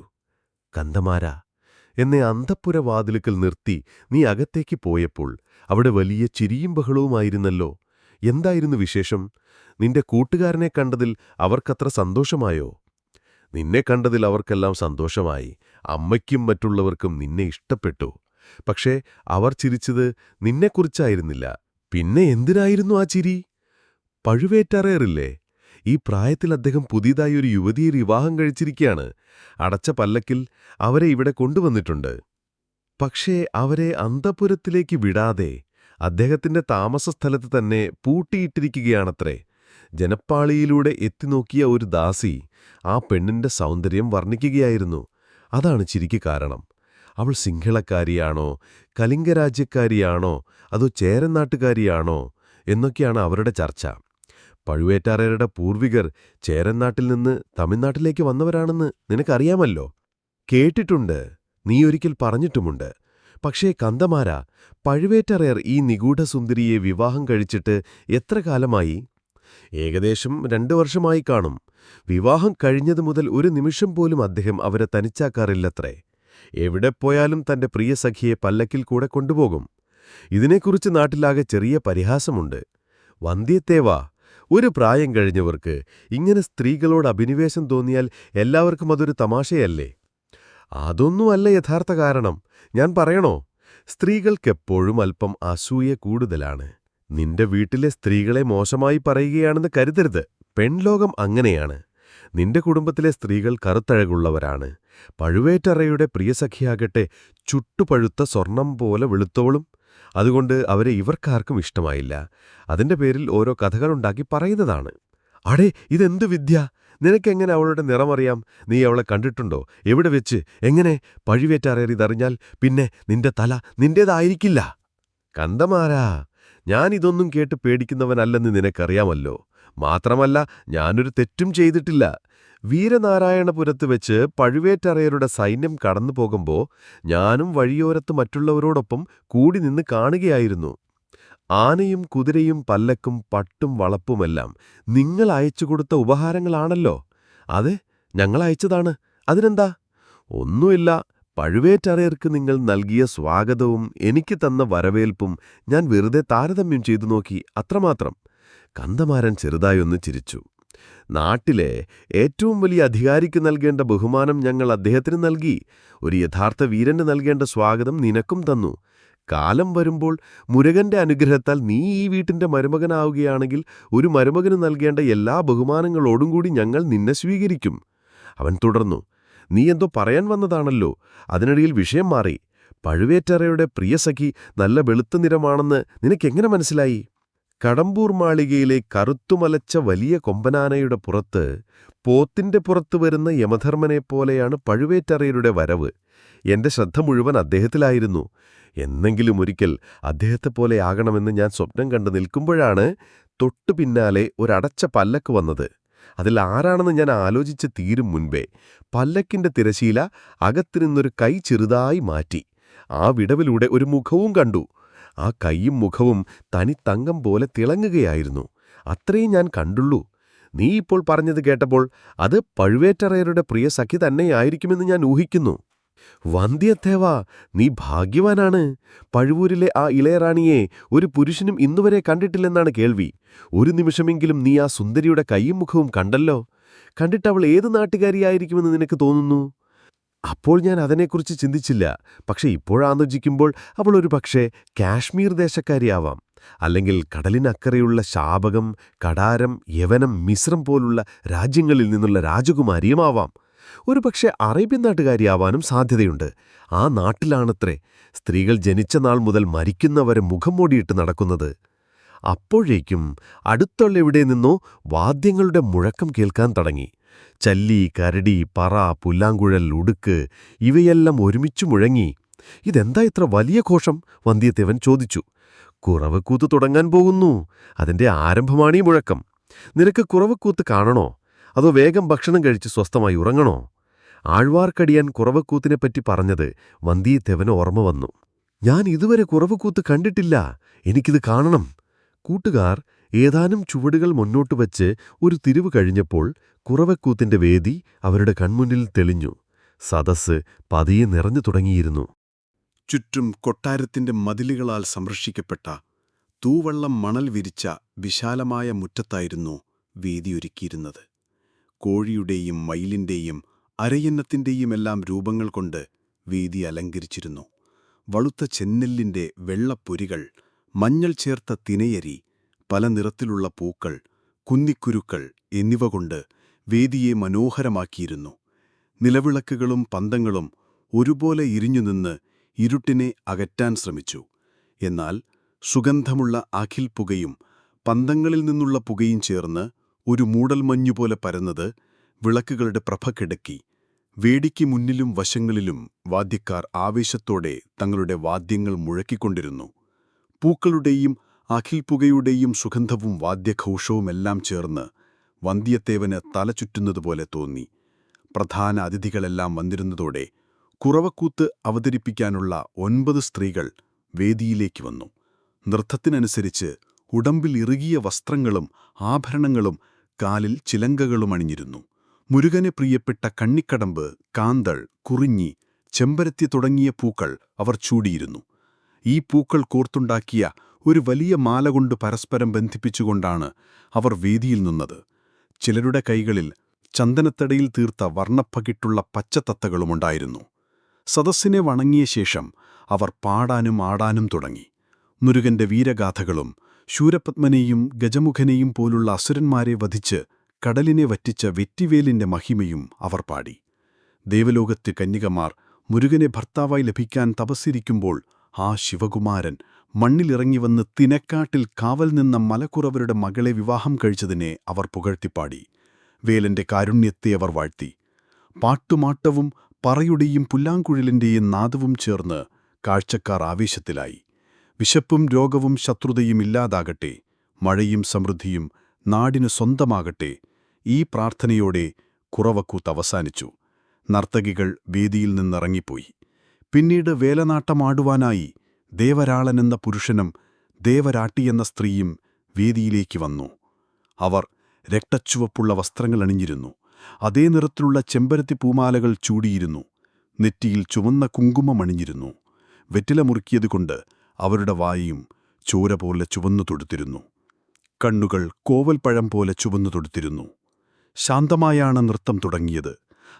കന്ദമാരാ, എന്നെ അന്തഃപുരവാതിലുക്കൽ നിർത്തി നീ അകത്തേക്ക് പോയപ്പോൾ അവിടെ വലിയ ചിരിയും ബഹളവുമായിരുന്നല്ലോ. എന്തായിരുന്നു വിശേഷം? നിന്റെ കൂട്ടുകാരനെ കണ്ടതിൽ അവർക്കത്ര സന്തോഷമായോ? നിന്നെ കണ്ടതിൽ അവർക്കെല്ലാം സന്തോഷമായി. അമ്മയ്ക്കും മറ്റുള്ളവർക്കും നിന്നെ ഇഷ്ടപ്പെട്ടു. പക്ഷേ അവർ ചിരിച്ചത് നിന്നെക്കുറിച്ചായിരുന്നില്ല. പിന്നെ എന്തിനായിരുന്നു ആ ചിരി? പഴുവേറ്ററയറില്ലേ? ഈ പ്രായത്തിൽ അദ്ദേഹം പുതിയതായി ഒരു യുവതിയെ വിവാഹം കഴിച്ചിരിക്കുകയാണ്. അടച്ച പല്ലക്കിൽ അവരെ ഇവിടെ കൊണ്ടുവന്നിട്ടുണ്ട്. പക്ഷേ അവരെ അന്തഃപുരത്തിലേക്ക് വിടാതെ അദ്ദേഹത്തിന്റെ താമസസ്ഥലത്ത് തന്നെ പൂട്ടിയിട്ടിരിക്കുകയാണത്രേ. ജനപ്പാളിയിലൂടെ എത്തിനോക്കിയ ഒരു ദാസി ആ പെണ്ണിന്റെ സൗന്ദര്യം വർണ്ണിക്കുകയായിരുന്നു. അതാണ് ചിരിക്ക് കാരണം. അവൾ സിംഹളക്കാരിയാണോ, കലിംഗരാജ്യക്കാരിയാണോ, അതോ ചേരനാട്ടുകാരിയാണോ എന്നൊക്കെയാണ് അവരുടെ ചർച്ച. പഴുവേറ്ററയരുടെ പൂർവികർ ചേരനാട്ടിൽ നിന്ന് തമിഴ്നാട്ടിലേക്ക് വന്നവരാണെന്ന് നിനക്കറിയാമല്ലോ. കേട്ടിട്ടുണ്ട്, നീ ഒരിക്കൽ പറഞ്ഞിട്ടുമുണ്ട്. പക്ഷേ കന്ദമാരാ, പഴുവേറ്ററയർ ഈ നിഗൂഢസുന്ദരിയെ വിവാഹം കഴിച്ചിട്ട് എത്ര കാലമായി? ഏകദേശം 2 വർഷമായി കാണും. വിവാഹം കഴിഞ്ഞതു മുതൽ ഒരു നിമിഷം പോലും അദ്ദേഹം അവരെ തനിച്ചാക്കാറില്ലത്രേ. എവിടെ പോയാലും തന്റെ പ്രിയ സഖിയെ പല്ലക്കിൽ കൂടെ കൊണ്ടുപോകും. ഇതിനെക്കുറിച്ച് നാട്ടിലാകെ ചെറിയ പരിഹാസമുണ്ട്. വന്ധ്യത്തേവാ, ഒരു പ്രായം കഴിഞ്ഞവർക്ക് ഇങ്ങനെ സ്ത്രീകളോട് അഭിനിവേശം തോന്നിയാൽ എല്ലാവർക്കും അതൊരു തമാശയല്ലേ? അതൊന്നുമല്ല യഥാർത്ഥ കാരണം. ഞാൻ പറയണോ? സ്ത്രീകൾക്കെപ്പോഴും അല്പം അസൂയ കൂടുതലാണ്. നിന്റെ വീട്ടിലെ സ്ത്രീകളെ മോശമായി പറയുകയാണെന്ന് കരുതരുത്. പെൺലോകം അങ്ങനെയാണ്. നിന്റെ കുടുംബത്തിലെ സ്ത്രീകൾ കറുത്തഴകുള്ളവരാണ്. പഴുവേറ്ററയുടെ പ്രിയസഖിയാകട്ടെ ചുട്ടുപഴുത്ത സ്വർണം പോലെ വെളുത്തോളും. അതുകൊണ്ട് അവരെ ഇവർക്കാർക്കും ഇഷ്ടമായില്ല. അതിന്റെ പേരിൽ ഓരോ കഥകളുണ്ടാക്കി പറയുന്നതാണ്. അടേ, ഇതെന്തു വിദ്യ! നിനക്കെങ്ങനെ അവളുടെ നിറമറിയാം? നീ അവളെ കണ്ടിട്ടുണ്ടോ? എവിടെ വെച്ച്? എങ്ങനെ? പഴുവേറ്ററയർ ഇതറിഞ്ഞാൽ പിന്നെ നിന്റെ തല നിന്റേതായിരിക്കില്ല. കന്ദമാരാ, ഞാനിതൊന്നും കേട്ട് പേടിക്കുന്നവനല്ലെന്ന് നിനക്കറിയാമല്ലോ. മാത്രമല്ല, ഞാനൊരു തെറ്റും ചെയ്തിട്ടില്ല. വീരനാരായണപുരത്ത് വെച്ച് പഴുവേറ്ററയരുടെ സൈന്യം കടന്നു പോകുമ്പോ ഞാനും വഴിയോരത്ത് മറ്റുള്ളവരോടൊപ്പം കൂടി നിന്ന് കാണുകയായിരുന്നു. ആനയും കുതിരയും പല്ലക്കും പട്ടും വളപ്പുമെല്ലാം നിങ്ങൾ അയച്ചുകൊടുത്ത ഉപഹാരങ്ങളാണല്ലോ. അതെ, ഞങ്ങൾ അയച്ചതാണ്. അതിനെന്താ? ഒന്നുമില്ല. പഴുവേറ്ററയർക്ക് നിങ്ങൾ നൽകിയ സ്വാഗതവും എനിക്ക് തന്ന വരവേൽപ്പും ഞാൻ വെറുതെ താരതമ്യം ചെയ്തു നോക്കി, അത്രമാത്രം. കന്ദമാരൻ ചെറുതായൊന്ന് ചിരിച്ചു. നാട്ടിലെ ഏറ്റവും വലിയ അധികാരിക്ക് നൽകേണ്ട ബഹുമാനം ഞങ്ങൾ അദ്ദേഹത്തിന് നൽകി. ഒരു യഥാർത്ഥ വീരന് നൽകേണ്ട സ്വാഗതം നിനക്കും തന്നു. കാലം വരുമ്പോൾ മുരുകന്റെ അനുഗ്രഹത്താൽ നീ ഈ വീട്ടിന്റെ മരുമകനാവുകയാണെങ്കിൽ ഒരു മരുമകന് നൽകേണ്ട എല്ലാ ബഹുമാനങ്ങളോടും കൂടി ഞങ്ങൾ നിന്നെ സ്വീകരിക്കും. അവൻ തുടർന്നു. നീ എന്തോ പറയാൻ വന്നതാണല്ലോ. അതിനിടയിൽ വിഷയം മാറി. പഴുവേറ്ററയുടെ പ്രിയസഖി നല്ല വെളുത്ത നിറമാണെന്ന് നിനക്കെങ്ങനെ മനസ്സിലായി? കടമ്പൂർ മാളികയിലെ കറുത്തുമലച്ച വലിയ കൊമ്പനാനയുടെ പുറത്ത്, പോത്തിന്റെ പുറത്ത് വരുന്ന യമധർമ്മനെപ്പോലെയാണ് പഴുവേറ്ററയുടെ വരവ്. എന്റെ ശ്രദ്ധ മുഴുവൻ അദ്ദേഹത്തിലായിരുന്നു. എന്നെങ്കിലും ഒരിക്കൽ അദ്ദേഹത്തെപ്പോലെയാകണമെന്ന് ഞാൻ സ്വപ്നം കണ്ടു നിൽക്കുമ്പോഴാണ് തൊട്ടു പിന്നാലെ ഒരടച്ച പല്ലക്ക് വന്നത്. അതിൽ ആരാണെന്ന് ഞാൻ ആലോചിച്ച് തീരും മുൻപേ പല്ലക്കിന്റെ തിരശീല അകത്തുനിന്നൊരു കൈ ചെറുതായി മാറ്റി. ആ വിടവിലൂടെ ഒരു മുഖവും കണ്ടു. ആ കൈയും മുഖവും തനി തങ്കം പോലെ തിളങ്ങുകയായിരുന്നു. അത്രയും ഞാൻ കണ്ടുള്ളൂ. നീ ഇപ്പോൾ പറഞ്ഞത് കേട്ടപ്പോൾ അത് പഴുവേറ്ററയരുടെ പ്രിയ സഖി തന്നെയായിരിക്കുമെന്ന് ഞാൻ ഊഹിക്കുന്നു. വന്ധ്യത്തേവാ, നീ ഭാഗ്യവാനാണ്. പഴുവൂരിലെ ആ ഇളയറാണിയെ ഒരു പുരുഷനും ഇന്നുവരെ കണ്ടിട്ടില്ലെന്നാണ് കേൾവി. ഒരു നിമിഷമെങ്കിലും നീ ആ സുന്ദരിയുടെ കൈയും മുഖവും കണ്ടല്ലോ. കണ്ടിട്ടവൾ ഏത് നാട്ടുകാരിയായിരിക്കുമെന്ന് നിനക്ക് തോന്നുന്നു? അപ്പോൾ ഞാൻ അതിനെക്കുറിച്ച് ചിന്തിച്ചില്ല. പക്ഷെ ഇപ്പോഴാലോചിക്കുമ്പോൾ അവൾ ഒരു പക്ഷേ കാശ്മീർ ദേശക്കാരിയാവാം. അല്ലെങ്കിൽ കടലിനക്കരെയുള്ള ശാബകം, കടാരം, യവനം, മിശ്രം പോലുള്ള രാജ്യങ്ങളിൽ നിന്നുള്ള രാജകുമാരിയുമാവാം. ഒരുപക്ഷെ അറേബ്യൻ നാട്ടുകാരിയാവാനും സാധ്യതയുണ്ട്. ആ നാട്ടിലാണത്രേ സ്ത്രീകൾ ജനിച്ച നാൾ മുതൽ മരിക്കുന്നവരെ മുഖം മൂടിയിട്ട് നടക്കുന്നത്. അപ്പോഴേക്കും അടുത്തുള്ള എവിടെ നിന്നോ വാദ്യങ്ങളുടെ മുഴക്കം കേൾക്കാൻ തുടങ്ങി. ചല്ലി, കരടി, പറ, പുല്ലാങ്കുഴൽ, ഉടുക്ക് ഇവയെല്ലാം ഒരുമിച്ചു മുഴങ്ങി. ഇതെന്താ ഇത്ര വലിയ ഘോഷം? വന്ധ്യത്തേവൻ ചോദിച്ചു. കുറവക്കൂത്ത് തുടങ്ങാൻ പോകുന്നു. അതിന്റെ ആരംഭമാണീ മുഴക്കം. നിനക്ക് കുറവക്കൂത്ത് കാണണോ? അതോ വേഗം ഭക്ഷണം കഴിച്ച് സ്വസ്ഥമായി ഉറങ്ങണോ? ആഴ്വാർക്കടിയാൻ കുറവക്കൂത്തിനെപ്പറ്റി പറഞ്ഞത് വന്ധ്യത്തേവന് ഓർമ്മ വന്നു. ഞാൻ ഇതുവരെ കുറവക്കൂത്ത് കണ്ടിട്ടില്ല. എനിക്കിത് കാണണം. കൂട്ടുകാർ ഏതാനും ചുവടുകൾ മുന്നോട്ട് വച്ച് ഒരു തിരിവ് കഴിഞ്ഞപ്പോൾ കുറവക്കൂത്തിന്റെ വേദി അവരുടെ കൺമുന്നിൽ തെളിഞ്ഞു. സദസ്സ് പതിയെ നിറഞ്ഞു തുടങ്ങിയിരുന്നു. ചുറ്റും കൊട്ടാരത്തിന്റെ മതിലുകളാൽ സംരക്ഷിക്കപ്പെട്ട തൂവള്ളം മണൽ വിരിച്ച വിശാലമായ മുറ്റത്തായിരുന്നു വേദിയൊരുക്കിയിരുന്നത്. കോഴിയുടെയും മയിലിന്റെയും അരയന്നത്തിന്റെയുമെല്ലാം രൂപങ്ങൾ കൊണ്ട് വേദി അലങ്കരിച്ചിരുന്നു. വളുത്ത ചെന്നെല്ലിന്റെ വെള്ളപ്പൊരികൾ, മഞ്ഞൾ ചേർത്ത തിനയരി, പല നിറത്തിലുള്ള പൂക്കൾ, കുന്നിക്കുരുക്കൾ എന്നിവ കൊണ്ട് വേദിയെ മനോഹരമാക്കിയിരുന്നു. നിലവിളക്കുകളും പന്തങ്ങളും ഒരുപോലെ ഇരിഞ്ഞുനിന്ന് ഇരുട്ടിനെ അകറ്റാൻ ശ്രമിച്ചു. എന്നാൽ സുഗന്ധമുള്ള അഖിൽ പുകയും പന്തങ്ങളിൽ നിന്നുള്ള പുകയും ചേർന്ന് ഒരു മൂടൽമഞ്ഞുപോലെ പരന്നത് വിളക്കുകളുടെ പ്രഭ കെടുക്കി. വേദിക്ക് മുന്നിലും വശങ്ങളിലും വാദ്യക്കാർ ആവേശത്തോടെ തങ്ങളുടെ വാദ്യങ്ങൾ മുഴക്കിക്കൊണ്ടിരുന്നു. പൂക്കളുടെയും അഖിൽപുകയുടെയും സുഗന്ധവും വാദ്യഘോഷവുമെല്ലാം ചേർന്ന് വന്ധ്യത്തേവന് തല ചുറ്റുന്നതുപോലെ തോന്നി. പ്രധാന അതിഥികളെല്ലാം വന്നിരുന്നതോടെ കുറവക്കൂത്ത് അവതരിപ്പിക്കാനുള്ള 9 സ്ത്രീകൾ വേദിയിലേക്ക് വന്നു. നൃത്തത്തിനനുസരിച്ച് ഉടമ്പിൽ ഇറുകിയ വസ്ത്രങ്ങളും ആഭരണങ്ങളും കാലിൽ ചിലങ്കകളും അണിഞ്ഞിരുന്നു. മുരുകന് പ്രിയപ്പെട്ട കണ്ണിക്കടമ്പ്, കാന്തൾ, കുറിഞ്ഞി, ചെമ്പരത്തി തുടങ്ങിയ പൂക്കൾ അവർ ചൂടിയിരുന്നു. ഈ പൂക്കൾ കോർത്തുണ്ടാക്കിയ ഒരു വലിയ മാല കൊണ്ട് പരസ്പരം ബന്ധിപ്പിച്ചുകൊണ്ടാണ് അവർ വേദിയിൽ നിന്നത്. ചിലരുടെ കൈകളിൽ ചന്ദനത്തടയിൽ തീർത്ത വർണ്ണപ്പകിട്ടുള്ള പച്ചത്തത്തകളുമുണ്ടായിരുന്നു. സദസ്സിനെ വണങ്ങിയ ശേഷം അവർ പാടാനും ആടാനും തുടങ്ങി. മുരുകന്റെ വീരഗാഥകളും ശൂരപത്മനെയും ഗജമുഖനെയും പോലുള്ള അസുരന്മാരെ വധിച്ച് കടലിനെ വറ്റിച്ച വെറ്റിവേലിന്റെ മഹിമയും അവർ പാടി. ദേവലോകത്ത് കന്യകമാർ മുരുകനെ ഭർത്താവായി ലഭിക്കാൻ തപസ്സിരിക്കുമ്പോൾ ആ ശിവകുമാരൻ മണ്ണിലിറങ്ങിവന്ന് തിനക്കാട്ടിൽ കാവൽ നിന്ന മലക്കുറവരുടെ മകളെ വിവാഹം കഴിച്ചതിനെ അവർ പുകഴ്ത്തിപ്പാടി. വേലന്റെ കാരുണ്യത്തെ അവർ വാഴ്ത്തി. പാട്ടുമാട്ടവും പറയുടെയും പുല്ലാങ്കുഴലിന്റെയും നാദവും ചേർന്ന് കാഴ്ചക്കാർ ആവേശത്തിലായി. വിശപ്പും രോഗവും ശത്രുതയും ഇല്ലാതാകട്ടെ, മഴയും സമൃദ്ധിയും നാടിനു സ്വന്തമാകട്ടെ. ഈ പ്രാർത്ഥനയോടെ കുറവക്കൂത്ത് അവസാനിച്ചു. നർത്തകികൾ വേദിയിൽ നിന്നിറങ്ങിപ്പോയി. പിന്നീട് വേലനാട്ടമാടുവാനായി ദേവരാളനെന്ന പുരുഷനും ദേവരാട്ടിയെന്ന സ്ത്രീയും വേദിയിലേക്ക് വന്നു. അവർ രക്തച്ചുവപ്പുള്ള വസ്ത്രങ്ങളണിഞ്ഞിരുന്നു. അതേ നിറത്തിലുള്ള ചെമ്പരത്തി പൂമാലകൾ ചൂടിയിരുന്നു. നെറ്റിയിൽ ചുവന്ന കുങ്കുമമണിഞ്ഞിരുന്നു. വെറ്റില മുറുക്കിയതുകൊണ്ട് അവരുടെ വായും ചോര പോലെ ചുവന്നു തൊടുത്തിരുന്നു. കണ്ണുകൾ കോവൽപ്പഴം പോലെ ചുവന്നു തൊടുത്തിരുന്നു. ശാന്തമായാണ് നൃത്തം തുടങ്ങിയത്.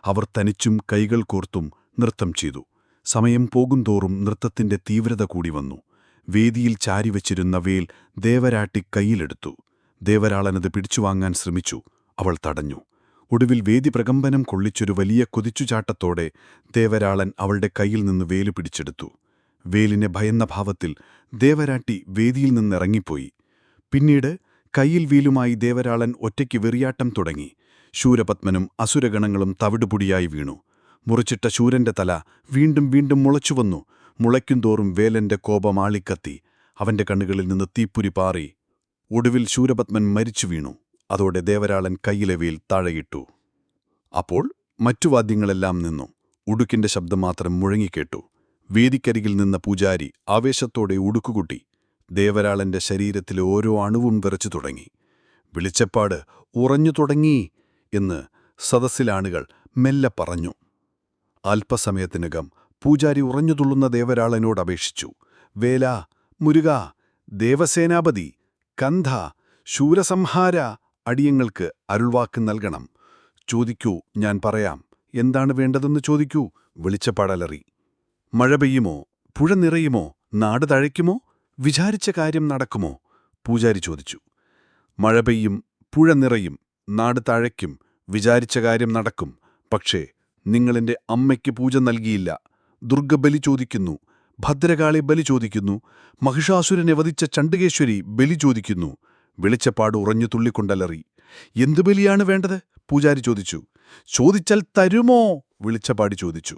അവർ തനിച്ചും കൈകൾ കോർത്തും നൃത്തം ചെയ്തു. സമയം പോകുന്തോറും നൃത്തത്തിന്റെ തീവ്രത കൂടി വന്നു. വേദിയിൽ ചാരിവച്ചിരുന്ന വേൽ ദേവരാട്ടി കൈയിലെടുത്തു. ദേവരാളനത് പിടിച്ചുവാങ്ങാൻ ശ്രമിച്ചു. അവൾ തടഞ്ഞു. ഒടുവിൽ വേദി പ്രകമ്പനം കൊള്ളിച്ചൊരു വലിയ കുതിച്ചുചാട്ടത്തോടെ ദേവരാളൻ അവളുടെ കയ്യിൽ നിന്ന് വേലു പിടിച്ചെടുത്തു. വേലിനെ ഭയന്ന ഭാവത്തിൽ ദേവരാട്ടി വേദിയിൽ നിന്നിറങ്ങിപ്പോയി. പിന്നീട് കയ്യിൽ വീലുമായി ദേവരാളൻ ഒറ്റയ്ക്ക് വെറിയാട്ടം തുടങ്ങി. ശൂരപത്മനും അസുരഗണങ്ങളും തവിടുപൊടിയായി വീണു. മുറിച്ചിട്ട ശൂരന്റെ തല വീണ്ടും വീണ്ടും മുളച്ചുവന്നു. മുളയ്ക്കുംതോറും വേലന്റെ കോപം ആളിക്കത്തി. അവന്റെ കണ്ണുകളിൽ നിന്ന് തീപ്പൊരി പാറി. ഒടുവിൽ ശൂരപത്മൻ മരിച്ചു വീണു. അതോടെ ദേവരാളൻ കയ്യിലെ വേൽ താഴെയിട്ടു. അപ്പോൾ മറ്റു വാദ്യങ്ങളെല്ലാം നിന്നു. ഉടുക്കിന്റെ ശബ്ദം മാത്രം മുഴങ്ങിക്കേട്ടു. വേദിക്കരികിൽ നിന്ന പൂജാരി ആവേശത്തോടെ ഉടുക്കുകുട്ടി. ദേവരാളന്റെ ശരീരത്തിലെ ഓരോ അണുവും വിറച്ചു തുടങ്ങി. വിളിച്ചപ്പാട് ഉറഞ്ഞു തുടങ്ങി എന്ന് സദസ്സിലാണുകൾ മെല്ലെ പറഞ്ഞു. അല്പസമയത്തിനകം പൂജാരി ഉറഞ്ഞുതുള്ളുന്ന ദേവരാളനോട് അപേക്ഷിച്ചു. വേല, മുരുക, ദേവസേനാപതി, കന്ധ, ശൂരസംഹാര, അടിയങ്ങൾക്ക് അരുൾവാക്ക് നൽകണം. ചോദിക്കൂ, ഞാൻ പറയാം. എന്താണ് വേണ്ടതെന്ന് ചോദിക്കൂ. വെളിച്ചപ്പാടലറി. മഴ പെയ്യുമോ? പുഴ നിറയുമോ? നാട് തഴയ്ക്കുമോ? വിചാരിച്ച കാര്യം നടക്കുമോ? പൂജാരി ചോദിച്ചു. മഴ പെയ്യും, പുഴ നിറയും, നാട് തഴയ്ക്കും, വിചാരിച്ച കാര്യം നടക്കും. പക്ഷേ നിങ്ങളെന്റെ അമ്മയ്ക്ക് പൂജ നൽകിയില്ല. ദുർഗ ബലി ചോദിക്കുന്നു, ഭദ്രകാളി ബലി ചോദിക്കുന്നു, മഹിഷാസുരനെ വധിച്ച ചണ്ഡകേശ്വരി ബലി ചോദിക്കുന്നു. വെളിച്ചപ്പാട് ഉറഞ്ഞു തുള്ളിക്കൊണ്ടലറി. എന്തു ബലിയാണ് വേണ്ടത്? പൂജാരി ചോദിച്ചു. ചോദിച്ചാൽ തരുമോ? വെളിച്ചപ്പാട് ചോദിച്ചു.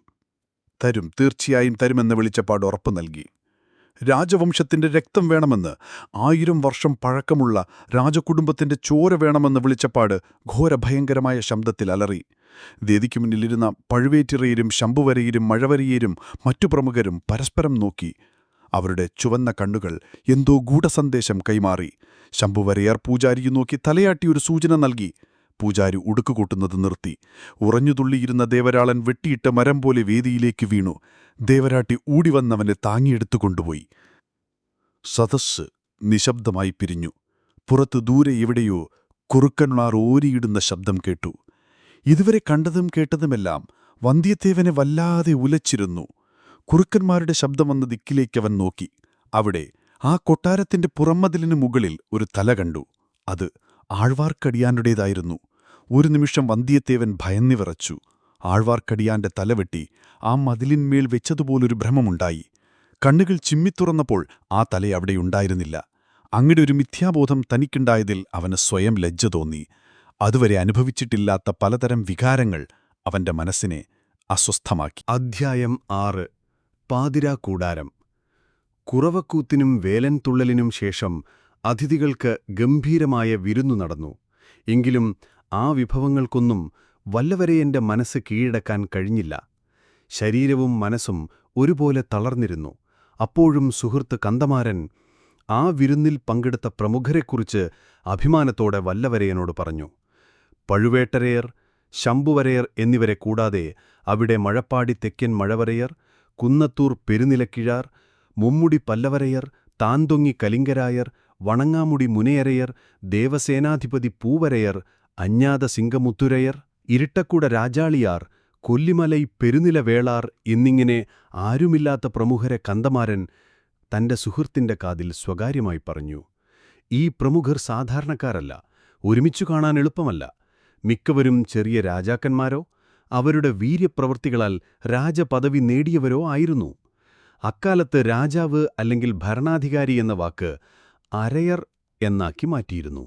തരും, തീർച്ചയായും തരുമെന്ന് വെളിച്ചപ്പാട് ഉറപ്പു നൽകി. രാജവംശത്തിന്റെ രക്തം വേണമെന്ന്, 1000 വർഷം പഴക്കമുള്ള രാജകുടുംബത്തിന്റെ ചോര വേണമെന്ന് വെളിച്ചപ്പാട് ഘോരഭയങ്കരമായ ശബ്ദത്തിൽ അലറി. വേദിക്കു മുന്നിലിരുന്ന പഴുവേറ്റിറയരും ശംഭുവരയരും മഴവരയരും മറ്റു പ്രമുഖരും പരസ്പരം നോക്കി. അവരുടെ ചുവന്ന കണ്ണുകൾ എന്തോ ഗൂഢസന്ദേശം കൈമാറി. ശംഭുവരയർ പൂജാരിയെ നോക്കി തലയാട്ടി ഒരു സൂചന നൽകി. പൂജാരി ഉടുക്കുകൂട്ടുന്നത് നിർത്തി. ഉറഞ്ഞുതുള്ളിയിരുന്ന ദേവരാളൻ വെട്ടിയിട്ട മരം പോലെ വേദിയിലേക്ക് വീണു. ദേവരാട്ടി ഊടിവന്നവനെ താങ്ങിയെടുത്തുകൊണ്ടുപോയി. സദസ്സ് നിശബ്ദമായി പിരിഞ്ഞു. പുറത്ത് ദൂരെ എവിടെയോ കുറുക്കന്മാർ ഓരിയിടുന്ന ശബ്ദം കേട്ടു. ഇതുവരെ കണ്ടതും കേട്ടതുമെല്ലാം വന്ധ്യത്തേവനെ വല്ലാതെ ഉലച്ചിരുന്നു. കുറുക്കന്മാരുടെ ശബ്ദം വന്ന ദിക്കിലേക്കവൻ നോക്കി. അവിടെ ആ കൊട്ടാരത്തിന്റെ പുറംമതിലിനു മുകളിൽ ഒരു തല കണ്ടു. അത് ആഴ്വാർക്കടിയാനുടേതായിരുന്നു. ഒരു നിമിഷം വന്ധ്യത്തേവൻ ഭയന്നിവിറച്ചു. ആഴ്വാർക്കടിയാന്റെ തലവെട്ടി ആ മതിലിന്മേൽ വെച്ചതുപോലൊരു ഭ്രമമുണ്ടായി. കണ്ണുകൾ ചിമ്മിത്തുറന്നപ്പോൾ ആ തല അവിടെയുണ്ടായിരുന്നില്ല. അങ്ങനെ ഒരു മിഥ്യാബോധം തനിക്കുണ്ടായതിൽ അവന് സ്വയം ലജ്ജ തോന്നി. അതുവരെ അനുഭവിച്ചിട്ടില്ലാത്ത പലതരം വികാരങ്ങൾ അവന്റെ മനസ്സിനെ അസ്വസ്ഥമാക്കി. അധ്യായം 6. പാതിരാക്കൂടാരം. കുറവക്കൂത്തിനും വേലൻ തുള്ളലിനും ശേഷം അതിഥികൾക്ക് ഗംഭീരമായ വിരുന്നു നടന്നു. എങ്കിലും ആ വിഭവങ്ങൾക്കൊന്നും വല്ലവരെയെന്റെ മനസ്സ് കീഴടക്കാൻ കഴിഞ്ഞില്ല. ശരീരവും മനസ്സും ഒരുപോലെ തളർന്നിരുന്നു. അപ്പോഴും സുഹൃത്ത് കന്ദമാരൻ ആ വിരുന്നിൽ പങ്കെടുത്ത പ്രമുഖരെക്കുറിച്ച് അഭിമാനത്തോടെ വല്ലവരയനോട് പറഞ്ഞു. പഴുവേട്ടരയർ, ശംഭുവരയർ എന്നിവരെ കൂടാതെ അവിടെ മഴപ്പാടി തെക്കൻ മഴവരയർ, കുന്നത്തൂർ പെരുനിലക്കിഴാർ, മുമ്മുടി പല്ലവരയർ, താന്തൊങ്ങി കലിംഗരായർ, വണങ്ങാമുടി മുനയരയർ, ദേവസേനാധിപതി പൂവരയർ, അഞ്ഞാത സിംഗമുത്തുരയർ, ഇരിട്ടക്കുട രാജാളിയാർ, കൊല്ലിമലൈ പെരുനിലവേളാർ എന്നിങ്ങനെ ആരുമില്ലാത്ത പ്രമുഖരെ കന്ദമാരൻ തന്റെ സുഹൃത്തിന്റെ കാതിൽ സ്വകാര്യമായി പറഞ്ഞു. ഈ പ്രമുഖർ സാധാരണക്കാരല്ല. ഒരുമിച്ചു കാണാൻ എളുപ്പമല്ല. മിക്കവരും ചെറിയ രാജാക്കന്മാരോ അവരുടെ വീര്യപ്രവൃത്തികളാൽ രാജപദവി നേടിയവരോ ആയിരുന്നു. അക്കാലത്ത് രാജാവ് അല്ലെങ്കിൽ ഭരണാധികാരി എന്ന വാക്ക് അരയർ എന്നാക്കി മാറ്റിയിരുന്നു.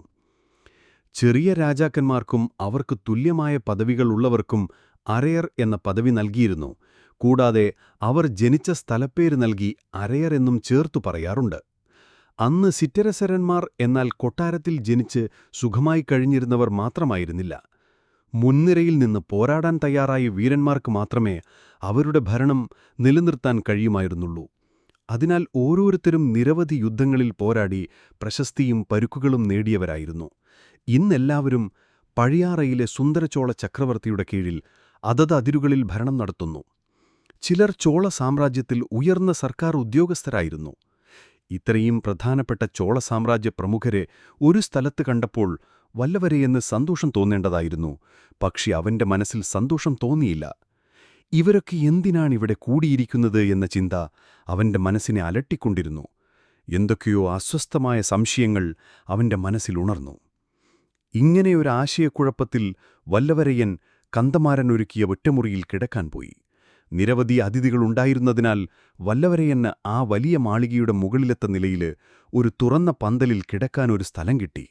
ചെറിയ രാജാക്കന്മാർക്കും അവർക്ക് തുല്യമായ പദവികളുള്ളവർക്കും അരയർ എന്ന പദവി നൽകിയിരുന്നു. കൂടാതെ അവർ ജനിച്ച സ്ഥലപ്പേര് നൽകി അരയർ എന്നും ചേർത്തു പറയാറുണ്ട്. അന്ന് സിറ്റരസരന്മാർ എന്നാൽ കൊട്ടാരത്തിൽ ജനിച്ച് സുഖമായി കഴിഞ്ഞിരുന്നവർ മാത്രമായിരുന്നില്ല. മുൻനിരയിൽ നിന്ന് പോരാടാൻ തയ്യാറായ വീരന്മാർക്ക് മാത്രമേ അവരുടെ ഭരണം നിലനിർത്താൻ കഴിയുമായിരുന്നുള്ളൂ. അതിനാൽ ഓരോരുത്തരും നിരവധി യുദ്ധങ്ങളിൽ പോരാടി പ്രശസ്തിയും പരുക്കുകളും നേടിയവരായിരുന്നു. ഇന്നെല്ലാവരും പഴിയാറയിലെ സുന്ദരചോള ചക്രവർത്തിയുടെ കീഴിൽ അതത് അതിരുകളിൽ ഭരണം നടത്തുന്നു. ചിലർ ചോള സാമ്രാജ്യത്തിൽ ഉയർന്ന സർക്കാർ ഉദ്യോഗസ്ഥരായിരുന്നു. ഇത്രയും പ്രധാനപ്പെട്ട ചോള സാമ്രാജ്യ പ്രമുഖരെ ഒരു സ്ഥലത്ത് കണ്ടപ്പോൾ വല്ലവരെയെന്ന് സന്തോഷം തോന്നേണ്ടതായിരുന്നു. പക്ഷെ അവന്റെ മനസ്സിൽ സന്തോഷം തോന്നിയില്ല. ഇവരൊക്കെ എന്തിനാണിവിടെ കൂടിയിരിക്കുന്നത് എന്ന ചിന്ത അവന്റെ മനസ്സിനെ അലട്ടിക്കൊണ്ടിരുന്നു. എന്തൊക്കെയോ അസ്വസ്ഥമായ സംശയങ്ങൾ അവന്റെ മനസ്സിലുണർന്നു. ഇങ്ങനെയൊരു ആശയക്കുഴപ്പത്തിൽ വല്ലവരയൻ കന്ദമാരൻ ഒരുക്കിയ ഒറ്റമുറിയിൽ കിടക്കാൻ പോയി. നിരവധി അതിഥികളുണ്ടായിരുന്നതിനാൽ വല്ലവരയന് ആ വലിയ മാളികയുടെ മുകളിലത്തെ നിലയിൽ ഒരു തുറന്ന പന്തലിൽ കിടക്കാൻ ഒരു സ്ഥലം കിട്ടി.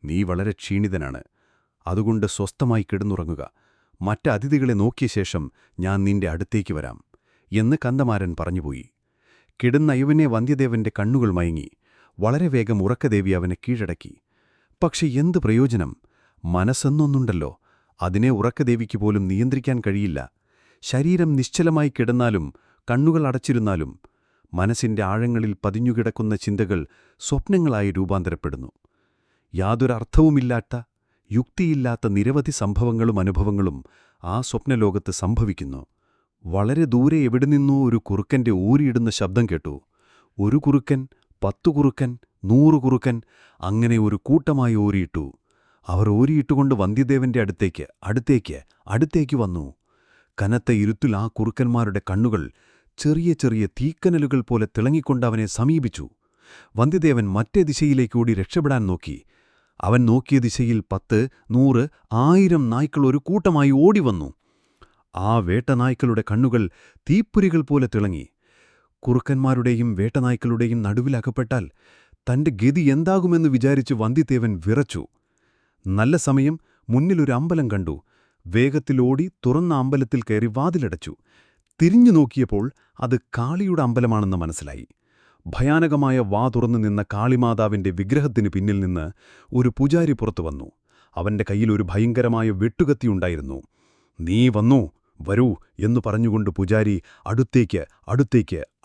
"നീ വളരെ ക്ഷീണിതനാണ്, അതുകൊണ്ട് സ്വസ്ഥമായി കിടന്നുറങ്ങുക. മറ്റ് അതിഥികളെ നോക്കിയ ശേഷം ഞാൻ നിന്റെ അടുത്തേക്ക് വരാം" എന്ന് കന്ദമാരൻ പറഞ്ഞുപോയി. കിടന്നയവനെ വന്ധ്യദേവന്റെ കണ്ണുകൾ മയങ്ങി. വളരെ വേഗം ഉറക്കദേവി അവനെ കീഴടക്കി. പക്ഷെ എന്ത് പ്രയോജനം? മനസ്സെന്നൊന്നുണ്ടല്ലോ, അതിനെ ഉറക്കദേവിക്ക് പോലും നിയന്ത്രിക്കാൻ കഴിയില്ല. ശരീരം നിശ്ചലമായി കിടന്നാലും കണ്ണുകൾ അടച്ചിരുന്നാലും മനസ്സിന്റെ ആഴങ്ങളിൽ പതിഞ്ഞുകിടക്കുന്ന ചിന്തകൾ സ്വപ്നങ്ങളായി രൂപാന്തരപ്പെടുന്നു. യാതൊരർത്ഥവുമില്ലാത്ത, യുക്തിയില്ലാത്ത നിരവധി സംഭവങ്ങളും അനുഭവങ്ങളും ആ സ്വപ്നലോകത്ത് സംഭവിക്കുന്നു. വളരെ ദൂരെ എവിടെ നിന്നോ ഒരു കുറുക്കന്റെ ഊരിയിടുന്ന ശബ്ദം കേട്ടു. ഒരു കുറുക്കൻ, 10 കുറുക്കൻ, 100 കുറുക്കൻ, അങ്ങനെ ഒരു കൂട്ടമായി ഓരിയിട്ടു. അവർ ഓരിയിട്ടുകൊണ്ട് വന്ധ്യദേവന്റെ അടുത്തേക്ക് വന്നു. കനത്ത ഇരുട്ടിൽ ആ കുറുക്കന്മാരുടെ കണ്ണുകൾ ചെറിയ ചെറിയ തീക്കനലുകൾ പോലെ തിളങ്ങിക്കൊണ്ടവനെ സമീപിച്ചു. വന്ധ്യദേവൻ മറ്റേ ദിശയിലേക്കൂടി രക്ഷപ്പെടാൻ നോക്കി. അവൻ നോക്കിയ ദിശയിൽ 10, 100, 1000 നായ്ക്കൾ ഒരു കൂട്ടമായി ഓടിവന്നു. ആ വേട്ടനായ്ക്കളുടെ കണ്ണുകൾ തീപ്പൊരികൾ പോലെ തിളങ്ങി. കുറുക്കന്മാരുടെയും വേട്ടനായ്ക്കളുടെയും നടുവിലകപ്പെട്ടാൽ തന്റെ ഗതി എന്താകുമെന്ന് വിചാരിച്ച് വന്ധ്യദേവൻ വിറച്ചു. നല്ല സമയം മുന്നിലൊരു അമ്പലം കണ്ടു. വേഗത്തിലോടി തുറന്ന അമ്പലത്തിൽ കയറി വാതിലടച്ചു. തിരിഞ്ഞു നോക്കിയപ്പോൾ അത് കാളിയുടെ അമ്പലമാണെന്ന് മനസ്സിലായി. ഭയാനകമായ വാ തുറന്നു നിന്ന കാളിമാതാവിന്റെ വിഗ്രഹത്തിനു പിന്നിൽ നിന്ന് ഒരു പൂജാരി പുറത്തുവന്നു. അവന്റെ കയ്യിൽ ഒരു ഭയങ്കരമായ വെട്ടുകത്തിയുണ്ടായിരുന്നു. "നീ വന്നോ, വരൂ" എന്നു പറഞ്ഞുകൊണ്ട് പൂജാരി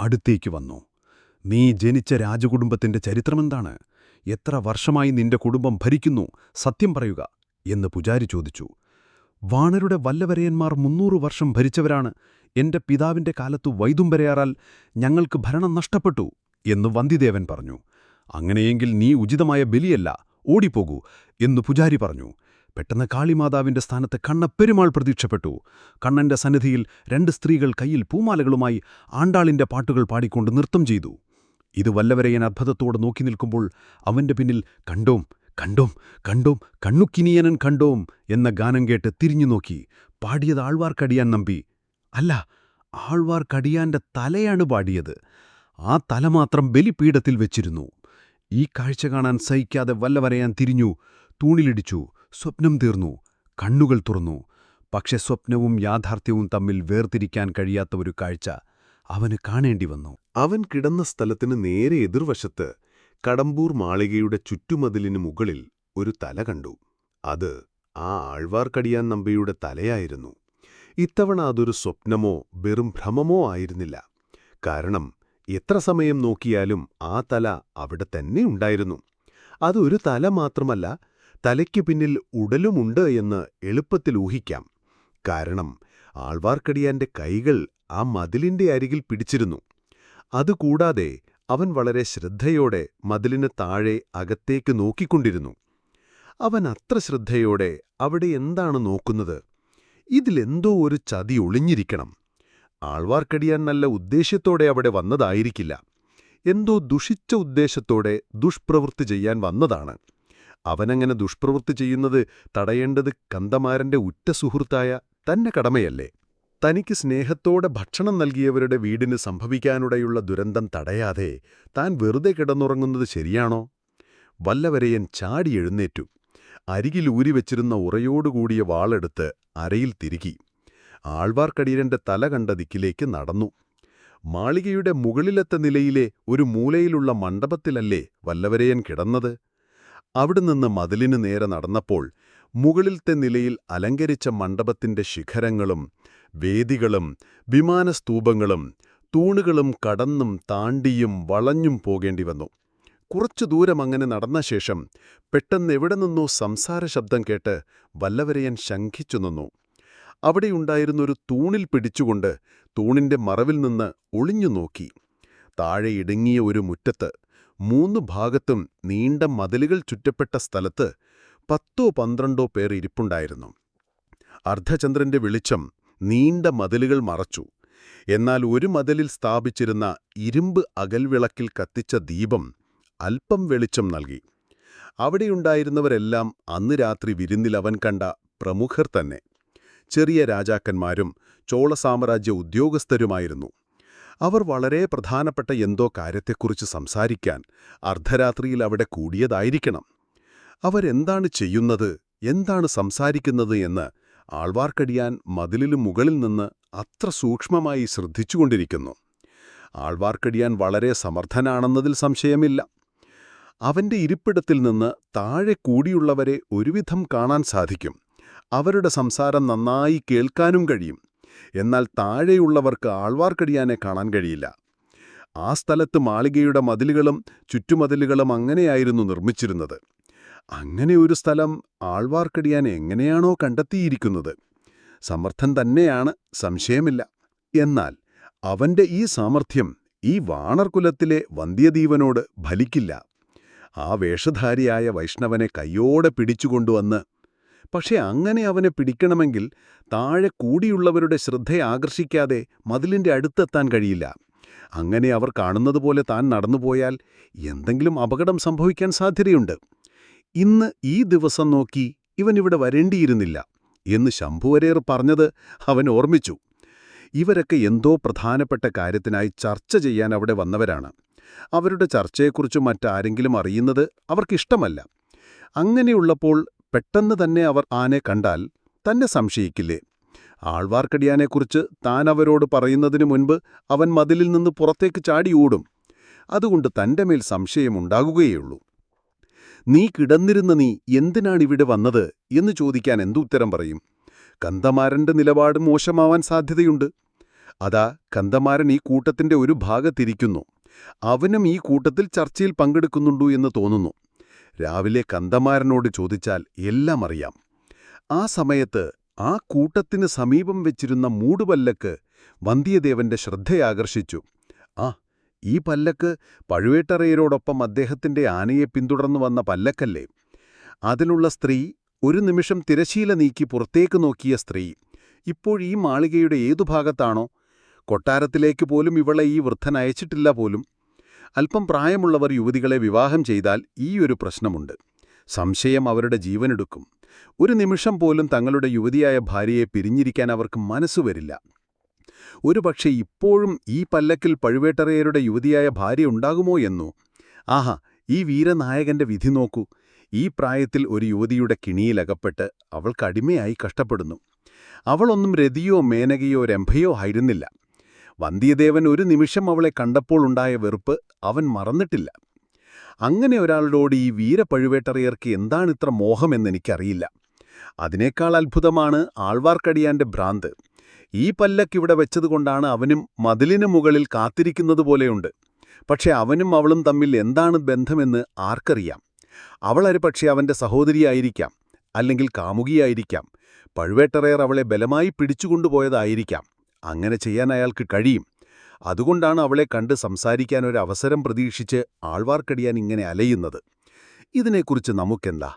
അടുത്തേക്ക് വന്നു. "നീ ജനിച്ച രാജകുടുംബത്തിന്റെ ചരിത്രമെന്താണ്? എത്ര വർഷമായി നിന്റെ കുടുംബം ഭരിക്കുന്നു? സത്യം പറയുക" എന്ന് പൂജാരി ചോദിച്ചു. "വാണരുടെ വല്ലവരയന്മാർ 300 വർഷം ഭരിച്ചവരാണ്. എന്റെ പിതാവിന്റെ കാലത്തു വൈതുംബരയാറാൽ ഞങ്ങൾക്ക് ഭരണം നഷ്ടപ്പെട്ടു" എന്ന് വന്ധ്യദേവൻ പറഞ്ഞു. "അങ്ങനെയെങ്കിൽ നീ ഉചിതമായ ബലിയല്ല, ഓടിപ്പോകൂ" എന്ന് പൂജാരി പറഞ്ഞു. പെട്ടെന്ന് കാളിമാതാവിന്റെ സ്ഥാനത്ത് കണ്ണപ്പെരുമാൾ പ്രത്യക്ഷപ്പെട്ടു. കണ്ണന്റെ സന്നിധിയിൽ 2 സ്ത്രീകൾ കയ്യിൽ പൂമാലകളുമായി ആണ്ടാളിന്റെ പാട്ടുകൾ പാടിക്കൊണ്ട് നൃത്തം ചെയ്തു. ഇത് വല്ലവരയൻ അത്ഭുതത്തോടെ നോക്കി നിൽക്കുമ്പോൾ അവന്റെ പിന്നിൽ "കണ്ടോം കണ്ടോം കണ്ടോം കണ്ണുക്കിനിയനൻ കണ്ടോം" എന്ന ഗാനം കേട്ട് തിരിഞ്ഞു നോക്കി. പാടിയത് ആഴ്വാർക്കടിയാൻ നമ്പി. അല്ല, ആഴ്വാർക്കടിയാന്റെ തലയാണ് പാടിയത്. ആ തല മാത്രം ബലിപീഠത്തിൽ വെച്ചിരുന്നു. ഈ കാഴ്ച കാണാൻ സഹിക്കാതെ വല്ലവരയാൻ തിരിഞ്ഞു, തൂണിലിടിച്ചു. സ്വപ്നം തീർന്നു. കണ്ണുകൾ തുറന്നു. പക്ഷെ സ്വപ്നവും യാഥാർത്ഥ്യവും തമ്മിൽ വേർതിരിക്കാൻ കഴിയാത്ത ഒരു കാഴ്ച അവന് കാണേണ്ടി വന്നു. അവൻ കിടന്ന സ്ഥലത്തിന് നേരെ എതിർവശത്ത് കടമ്പൂർ മാളികയുടെ ചുറ്റുമതിലിനു മുകളിൽ ഒരു തല കണ്ടു. അത് ആ ആഴ്വാർക്കടിയാൻ നമ്പിയുടെ തലയായിരുന്നു. ഇത്തവണ അതൊരു സ്വപ്നമോ വെറും ഭ്രമമോ ആയിരുന്നില്ല. കാരണം എത്ര സമയം നോക്കിയാലും ആ തല അവിടെ തന്നെ ഉണ്ടായിരുന്നു. അതൊരു തല മാത്രമല്ല, തലയ്ക്കു പിന്നിൽ ഉടലുമുണ്ട് എന്ന് എളുപ്പത്തിൽ ഊഹിക്കാം. കാരണം ആഴ്വാർക്കടിയാന്റെ കൈകൾ ആ മതിലിന്റെ അരികിൽ പിടിച്ചിരുന്നു. അതുകൂടാതെ അവൻ വളരെ ശ്രദ്ധയോടെ മതിലിന് താഴെ അകത്തേക്ക് നോക്കിക്കൊണ്ടിരുന്നു. അവൻ അത്ര ശ്രദ്ധയോടെ അവിടെ എന്താണ് നോക്കുന്നത്? ഇതിലെന്തോ ഒരു ചതി ഒളിഞ്ഞിരിക്കണം. ആഴ്വാർക്കടിയാൻ നല്ല ഉദ്ദേശ്യത്തോടെ അവിടെ വന്നതായിരിക്കില്ല. എന്തോ ദുഷിച്ച ഉദ്ദേശത്തോടെ ദുഷ്പ്രവൃത്തി ചെയ്യാൻ വന്നതാണ്. അവനങ്ങനെ ദുഷ്പ്രവൃത്തി ചെയ്യുന്നത് തടയേണ്ടത് കന്ദമാരന്റെ ഉറ്റ സുഹൃത്തായ തന്റെ കടമയല്ലേ? തനിക്ക് സ്നേഹത്തോടെ ഭക്ഷണം നൽകിയവരുടെ വീടിന് സംഭവിക്കാനിടയുള്ള ദുരന്തം തടയാതെ താൻ വെറുതെ കിടന്നുറങ്ങുന്നത് ശരിയാണോ? വല്ലവരയൻ ചാടി എഴുന്നേറ്റു. അരികിൽ ഊരിവെച്ചിരുന്ന ഉറയോടുകൂടിയ വാളെടുത്ത് അരയിൽ തിരുകി. ആഴ്വാർക്കടിയന്റെ തല കണ്ട ദിക്കിലേക്ക് നടന്നു. മാളികയുടെ മുകളിലത്തെ നിലയിലെ ഒരു മൂലയിലുള്ള മണ്ഡപത്തിലല്ലേ വല്ലവരയൻ കിടന്നത്? അവിടുന്ന് മതിലിനു നേരെ നടന്നപ്പോൾ മുകളിലത്തെ നിലയിൽ അലങ്കരിച്ച മണ്ഡപത്തിന്റെ ശിഖരങ്ങളും വേദികളും വിമാനസ്തൂപങ്ങളും തൂണുകളും കടന്നും താണ്ടിയും വളഞ്ഞും പോകേണ്ടി വന്നു. കുറച്ചു ദൂരം അങ്ങനെ നടന്ന ശേഷം പെട്ടെന്ന് എവിടെ നിന്നോ സംസാര ശബ്ദം കേട്ട് വല്ലവരയൻ ശങ്കിച്ചു നിന്നു. അവിടെയുണ്ടായിരുന്നൊരു തൂണിൽ പിടിച്ചുകൊണ്ട് തൂണിന്റെ മറവിൽ നിന്ന് ഒളിഞ്ഞു നോക്കി. താഴെ ഇടുങ്ങിയ ഒരു മുറ്റത്ത് 3 ഭാഗത്തും നീണ്ട മതിലുകൾ ചുറ്റപ്പെട്ട സ്ഥലത്ത് 10-12 പേർ ഇരിപ്പുണ്ടായിരുന്നു. അർദ്ധചന്ദ്രന്റെ വെളിച്ചം നീണ്ട മതിലുകൾ മറച്ചു. എന്നാൽ ഒരു മതിലിൽ സ്ഥാപിച്ചിരുന്ന ഇരുമ്പ് അകൽവിളക്കിൽ കത്തിച്ച ദീപം അല്പം വെളിച്ചം നൽകി. അവിടെയുണ്ടായിരുന്നവരെല്ലാം അന്ന് രാത്രി വിരുന്നിൽ അവൻ കണ്ട പ്രമുഖർ തന്നെ. ചെറിയ രാജാക്കന്മാരും ചോളസാമ്രാജ്യ ഉദ്യോഗസ്ഥരുമായിരുന്നു. അവർ വളരെ പ്രധാനപ്പെട്ട എന്തോ കാര്യത്തെക്കുറിച്ച് സംസാരിക്കാൻ അർദ്ധരാത്രിയിൽ അവിടെ കൂടിയതായിരിക്കണം. അവരെന്താണ് ചെയ്യുന്നത്, എന്താണ് സംസാരിക്കുന്നത് എന്ന് ആൾവാർക്കടിയാൻ മതിലിനു മുകളിൽ നിന്ന് അത്ര സൂക്ഷ്മമായി ശ്രദ്ധിച്ചുകൊണ്ടിരിക്കുന്നു. ആൾവാർക്കടിയാൻ വളരെ സമർത്ഥനാണെന്നതിൽ സംശയമില്ല. അവന്റെ ഇരിപ്പിടത്തിൽ നിന്ന് താഴെ കൂടിയുള്ളവരെ ഒരുവിധം കാണാൻ സാധിക്കും. അവരുടെ സംസാരം നന്നായി കേൾക്കാനും കഴിയും. എന്നാൽ താഴെയുള്ളവർക്ക് ആൾവാർക്കടിയാനെ കാണാൻ കഴിയില്ല. ആ സ്ഥലത്ത് മാളികയുടെ മതിലുകളും ചുറ്റുമതിലുകളും അങ്ങനെയായിരുന്നു നിർമ്മിച്ചിരുന്നത്. അങ്ങനെ ഒരു സ്ഥലം ആൾവാർക്കടിയാൻ എങ്ങനെയാണോ കണ്ടെത്തിയിരിക്കുന്നത്? സമർത്ഥൻ തന്നെയാണ്, സംശയമില്ല. എന്നാൽ അവന്റെ ഈ സാമർഥ്യം ഈ വാണർകുലത്തിലെ വന്ധ്യദീവനോട് ഫലിക്കില്ല. ആ വേഷധാരിയായ വൈഷ്ണവനെ കയ്യോടെ പിടിച്ചുകൊണ്ടുവന്ന്, പക്ഷെ അങ്ങനെ അവനെ പിടിക്കണമെങ്കിൽ താഴെ കൂടിയുള്ളവരുടെ ശ്രദ്ധയാകർഷിക്കാതെ മതിലിന്റെ അടുത്തെത്താൻ കഴിയില്ല. അങ്ങനെ അവർ കാണുന്നതുപോലെ താൻ നടന്നുപോയാൽ എന്തെങ്കിലും അപകടം സംഭവിക്കാൻ സാധ്യതയുണ്ട്. ഇന്ന് ഈ ദിവസം നോക്കി ഇവനിവിടെ വരേണ്ടിയിരുന്നില്ല എന്ന് ശംഭുവരേർ പറഞ്ഞത് അവൻ ഓർമ്മിച്ചു. ഇവരൊക്കെ എന്തോ പ്രധാനപ്പെട്ട കാര്യത്തിനായി ചർച്ച ചെയ്യാൻ അവിടെ വന്നവരാണ്. അവരുടെ ചർച്ചയെക്കുറിച്ച് മറ്റാരെങ്കിലും അറിയുന്നത് അവർക്കിഷ്ടമല്ല. അങ്ങനെയുള്ളപ്പോൾ പെട്ടെന്ന് തന്നെ അവർ ആനെ കണ്ടാൽ തന്നെ സംശയിക്കില്ലേ? ആൾവാർക്കടിയാനെക്കുറിച്ച് താൻ അവരോട് പറയുന്നതിനു മുൻപ് അവൻ മതിലിൽ നിന്ന് പുറത്തേക്ക് ചാടി ഓടും. അതുകൊണ്ട് തന്റെ മേൽ സംശയമുണ്ടാകുകയുള്ളൂ. നീ കിടന്നിരുന്ന നീ എന്തിനാണിവിടെ വന്നത് എന്ന് ചോദിക്കാൻ എന്തുത്തരം പറയും? കന്ദമാരന്റെ നിലപാട് മോശമാവാൻ സാധ്യതയുണ്ട്. അതാ കന്ദമാരൻ ഈ കൂട്ടത്തിന്റെ ഒരു ഭാഗത്തിരിക്കുന്നു. അവനും ഈ കൂട്ടത്തിൽ ചർച്ചയിൽ പങ്കെടുക്കുന്നുണ്ടു എന്ന് തോന്നുന്നു. രാവിലെ കന്ദമാരനോട് ചോദിച്ചാൽ എല്ലാം അറിയാം. ആ സമയത്ത് ആ കൂട്ടത്തിന് സമീപം വെച്ചിരുന്ന മൂടുപല്ലക്ക് വന്ധ്യദേവന്റെ ശ്രദ്ധയാകർഷിച്ചു. ഈ പല്ലക്ക് പഴുവേട്ടറയരോടൊപ്പം അദ്ദേഹത്തിന്റെ ആനയെ പിന്തുടർന്നു വന്ന പല്ലക്കല്ലേ? അതിലുള്ള സ്ത്രീ, ഒരു നിമിഷം തിരശീല നീക്കി പുറത്തേക്ക് നോക്കിയ സ്ത്രീ, ഇപ്പോഴീ മാളികയുടെ ഏതു ഭാഗത്താണോ? കൊട്ടാരത്തിലേക്ക് പോലും ഇവളെ ഈ വൃദ്ധൻ അയച്ചിട്ടില്ല പോലും. അല്പം പ്രായമുള്ളവർ യുവതികളെ വിവാഹം ചെയ്താൽ ഈയൊരു പ്രശ്നമുണ്ട്. സംശയം അവരുടെ ജീവനെടുക്കും. ഒരു നിമിഷം പോലും തങ്ങളുടെ യുവതിയായ ഭാര്യയെ പിരിഞ്ഞിരിക്കാൻ അവർക്ക് മനസ്സുവരില്ല. ഒരുപക്ഷെ ഇപ്പോഴും ഈ പല്ലക്കിൽ പഴുവേട്ടറയരുടെ യുവതിയായ ഭാര്യ ഉണ്ടാകുമോ എന്നോ? ആഹാ, ഈ വീരനായകന്റെ വിധി നോക്കൂ. ഈ പ്രായത്തിൽ ഒരു യുവതിയുടെ കിണിയിലകപ്പെട്ട് അവൾക്കടിമയായി കഷ്ടപ്പെടുന്നു. അവളൊന്നും രതിയോ മേനകയോ രംഭയോ ആയിരുന്നില്ല. വന്ധ്യദേവൻ ഒരു നിമിഷം അവളെ കണ്ടപ്പോൾ ഉണ്ടായ വെറുപ്പ് അവൻ മറന്നിട്ടില്ല. അങ്ങനെ ഒരാളോട് ഈ വീരപഴുവേട്ടറയർക്ക് എന്താണിത്ര മോഹമെന്നെനിക്കറിയില്ല. അതിനേക്കാൾ അത്ഭുതമാണ് ആൾവാർക്കടിയാന്റെ ഭ്രാന്ത്. ഈ പല്ലക്കിവിടെ വെച്ചതുകൊണ്ടാണ് അവനും മതിലിനു മുകളിൽ കാത്തിരിക്കുന്നതുപോലെയുണ്ട്. പക്ഷെ അവനും അവളും തമ്മിൽ എന്താണ് ബന്ധമെന്ന് ആർക്കറിയാം? അവളൊരു പക്ഷേ അവന്റെ സഹോദരിയായിരിക്കാം, അല്ലെങ്കിൽ കാമുകിയായിരിക്കാം. പഴുവേട്ടറയർ അവളെ ബലമായി പിടിച്ചുകൊണ്ടുപോയതായിരിക്കാം. അങ്ങനെ ചെയ്യാൻ അയാൾക്ക് കഴിയും. അതുകൊണ്ടാണ് അവളെ കണ്ട് സംസാരിക്കാൻ ഒരു അവസരം പ്രതീക്ഷിച്ച് ആൾവാർക്കടിയാൻ ഇങ്ങനെ അലയുന്നത്. ഇതിനെക്കുറിച്ച് നമുക്കെന്താ?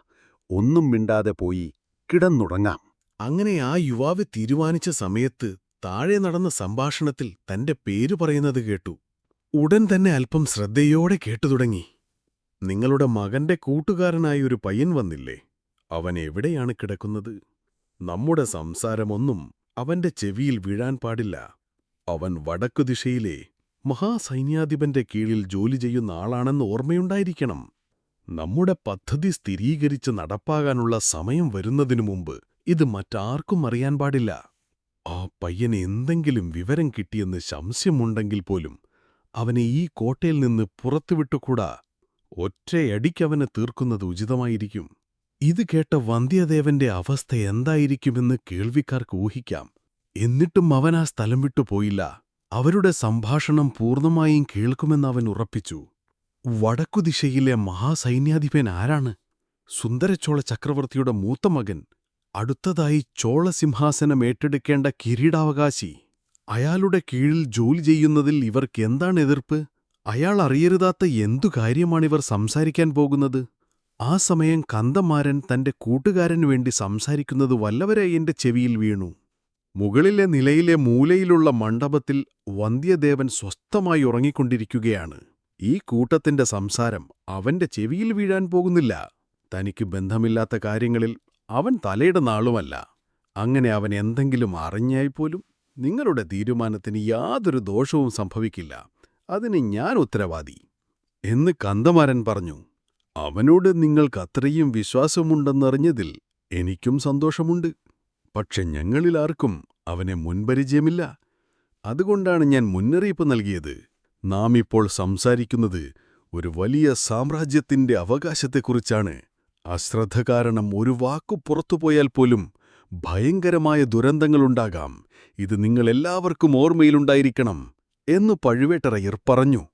ഒന്നും മിണ്ടാതെ പോയി കിടന്നുറങ്ങാം. അങ്ങനെ ആ യുവാവ് തീരുമാനിച്ച സമയത്ത് താഴെ നടന്ന സംഭാഷണത്തിൽ തന്റെ പേരു പറയുന്നത് കേട്ടു. ഉടൻ തന്നെ അല്പം ശ്രദ്ധയോടെ കേട്ടുതുടങ്ങി. നിങ്ങളുടെ മകന്റെ കൂട്ടുകാരനായ ഒരു പയ്യൻ വന്നില്ലേ? അവൻ എവിടെയാണ് കിടക്കുന്നത്? നമ്മുടെ സംസാരമൊന്നും അവന്റെ ചെവിയിൽ വീഴാൻ പാടില്ല. അവൻ വടക്കുദിശയിലെ മഹാസൈന്യാധിപന്റെ കീഴിൽ ജോലി ചെയ്യുന്ന ആളാണെന്ന് ഓർമ്മയുണ്ടായിരിക്കണം. നമ്മുടെ പദ്ധതി സ്ഥിരീകരിച്ച് നടപ്പാകാനുള്ള സമയം വരുന്നതിനു മുമ്പ് ഇത് മറ്റാർക്കും അറിയാൻ പാടില്ല. ആ പയ്യന് എന്തെങ്കിലും വിവരം കിട്ടിയെന്ന് സംശയമുണ്ടെങ്കിൽ പോലും അവനെ ഈ കോട്ടയിൽ നിന്ന് പുറത്തുവിട്ടുകൂടാ. ഒറ്റയടിക്കവനെ തീർക്കുന്നത് ഉചിതമായിരിക്കും. ഇത് കേട്ട വന്ധ്യദേവന്റെ അവസ്ഥ എന്തായിരിക്കുമെന്ന് കേൾവിക്കാർക്ക് ഊഹിക്കാം. എന്നിട്ടും അവൻ ആ സ്ഥലം വിട്ടുപോയില്ല. അവരുടെ സംഭാഷണം പൂർണ്ണമായും കേൾക്കുമെന്ന് അവൻ ഉറപ്പിച്ചു. വടക്കുദിശയിലെ മഹാസൈന്യാധിപൻ ആരാണ്? സുന്ദരചോള ചക്രവർത്തിയുടെ മൂത്ത മകൻ, അടുത്തതായി ചോളസിംഹാസനം ഏറ്റെടുക്കേണ്ട കിരീടാവകാശി. അയാളുടെ കീഴിൽ ജോലി ചെയ്യുന്നതിൽ ഇവർക്കെന്താണ് എതിർപ്പ്? അയാൾ അറിയരുതാത്ത എന്തു കാര്യമാണിവർ സംസാരിക്കാൻ പോകുന്നത്? ആ സമയം കന്ദമാരൻ തന്റെ കൂട്ടുകാരനു വേണ്ടി സംസാരിക്കുന്നത് വല്ലവരയ്യന്റെ ചെവിയിൽ വീണു. മുകളിലെ നിലയിലെ മൂലയിലുള്ള മണ്ഡപത്തിൽ വന്ധ്യദേവൻ സ്വസ്ഥമായി ഉറങ്ങിക്കൊണ്ടിരിക്കുകയാണ്. ഈ കൂട്ടത്തിന്റെ സംസാരം അവന്റെ ചെവിയിൽ വീഴാൻ പോകുന്നില്ല. തനിക്ക് ബന്ധമില്ലാത്ത കാര്യങ്ങളിൽ അവൻ തലയിടുന്ന ആളുമല്ല. അങ്ങനെ അവൻ എന്തെങ്കിലും അറിഞ്ഞാൽപ്പോലും നിങ്ങളുടെ തീരുമാനത്തിന് യാതൊരു ദോഷവും സംഭവിക്കില്ല. അതിന് ഞാൻ ഉത്തരവാദി എന്ന് കന്ദമാരൻ പറഞ്ഞു. അവനോട് നിങ്ങൾക്കത്രയും വിശ്വാസമുണ്ടെന്നറിഞ്ഞതിൽ എനിക്കും സന്തോഷമുണ്ട്. പക്ഷെ ഞങ്ങളിലാർക്കും അവനെ മുൻപരിചയമില്ല. അതുകൊണ്ടാണ് ഞാൻ മുന്നറിയിപ്പ് നൽകിയത്. നാം ഇപ്പോൾ സംസാരിക്കുന്നത് ഒരു വലിയ സാമ്രാജ്യത്തിന്റെ അവകാശത്തെക്കുറിച്ചാണ്. അശ്രദ്ധ കാരണം ഒരു വാക്കു പുറത്തുപോയാൽ പോലും ഭയങ്കരമായ ദുരന്തങ്ങളുണ്ടാകാം. ഇത് നിങ്ങളെല്ലാവർക്കും ഓർമ്മയിലുണ്ടായിരിക്കണം എന്നു പഴുവേട്ടറയ്യർ പറഞ്ഞു.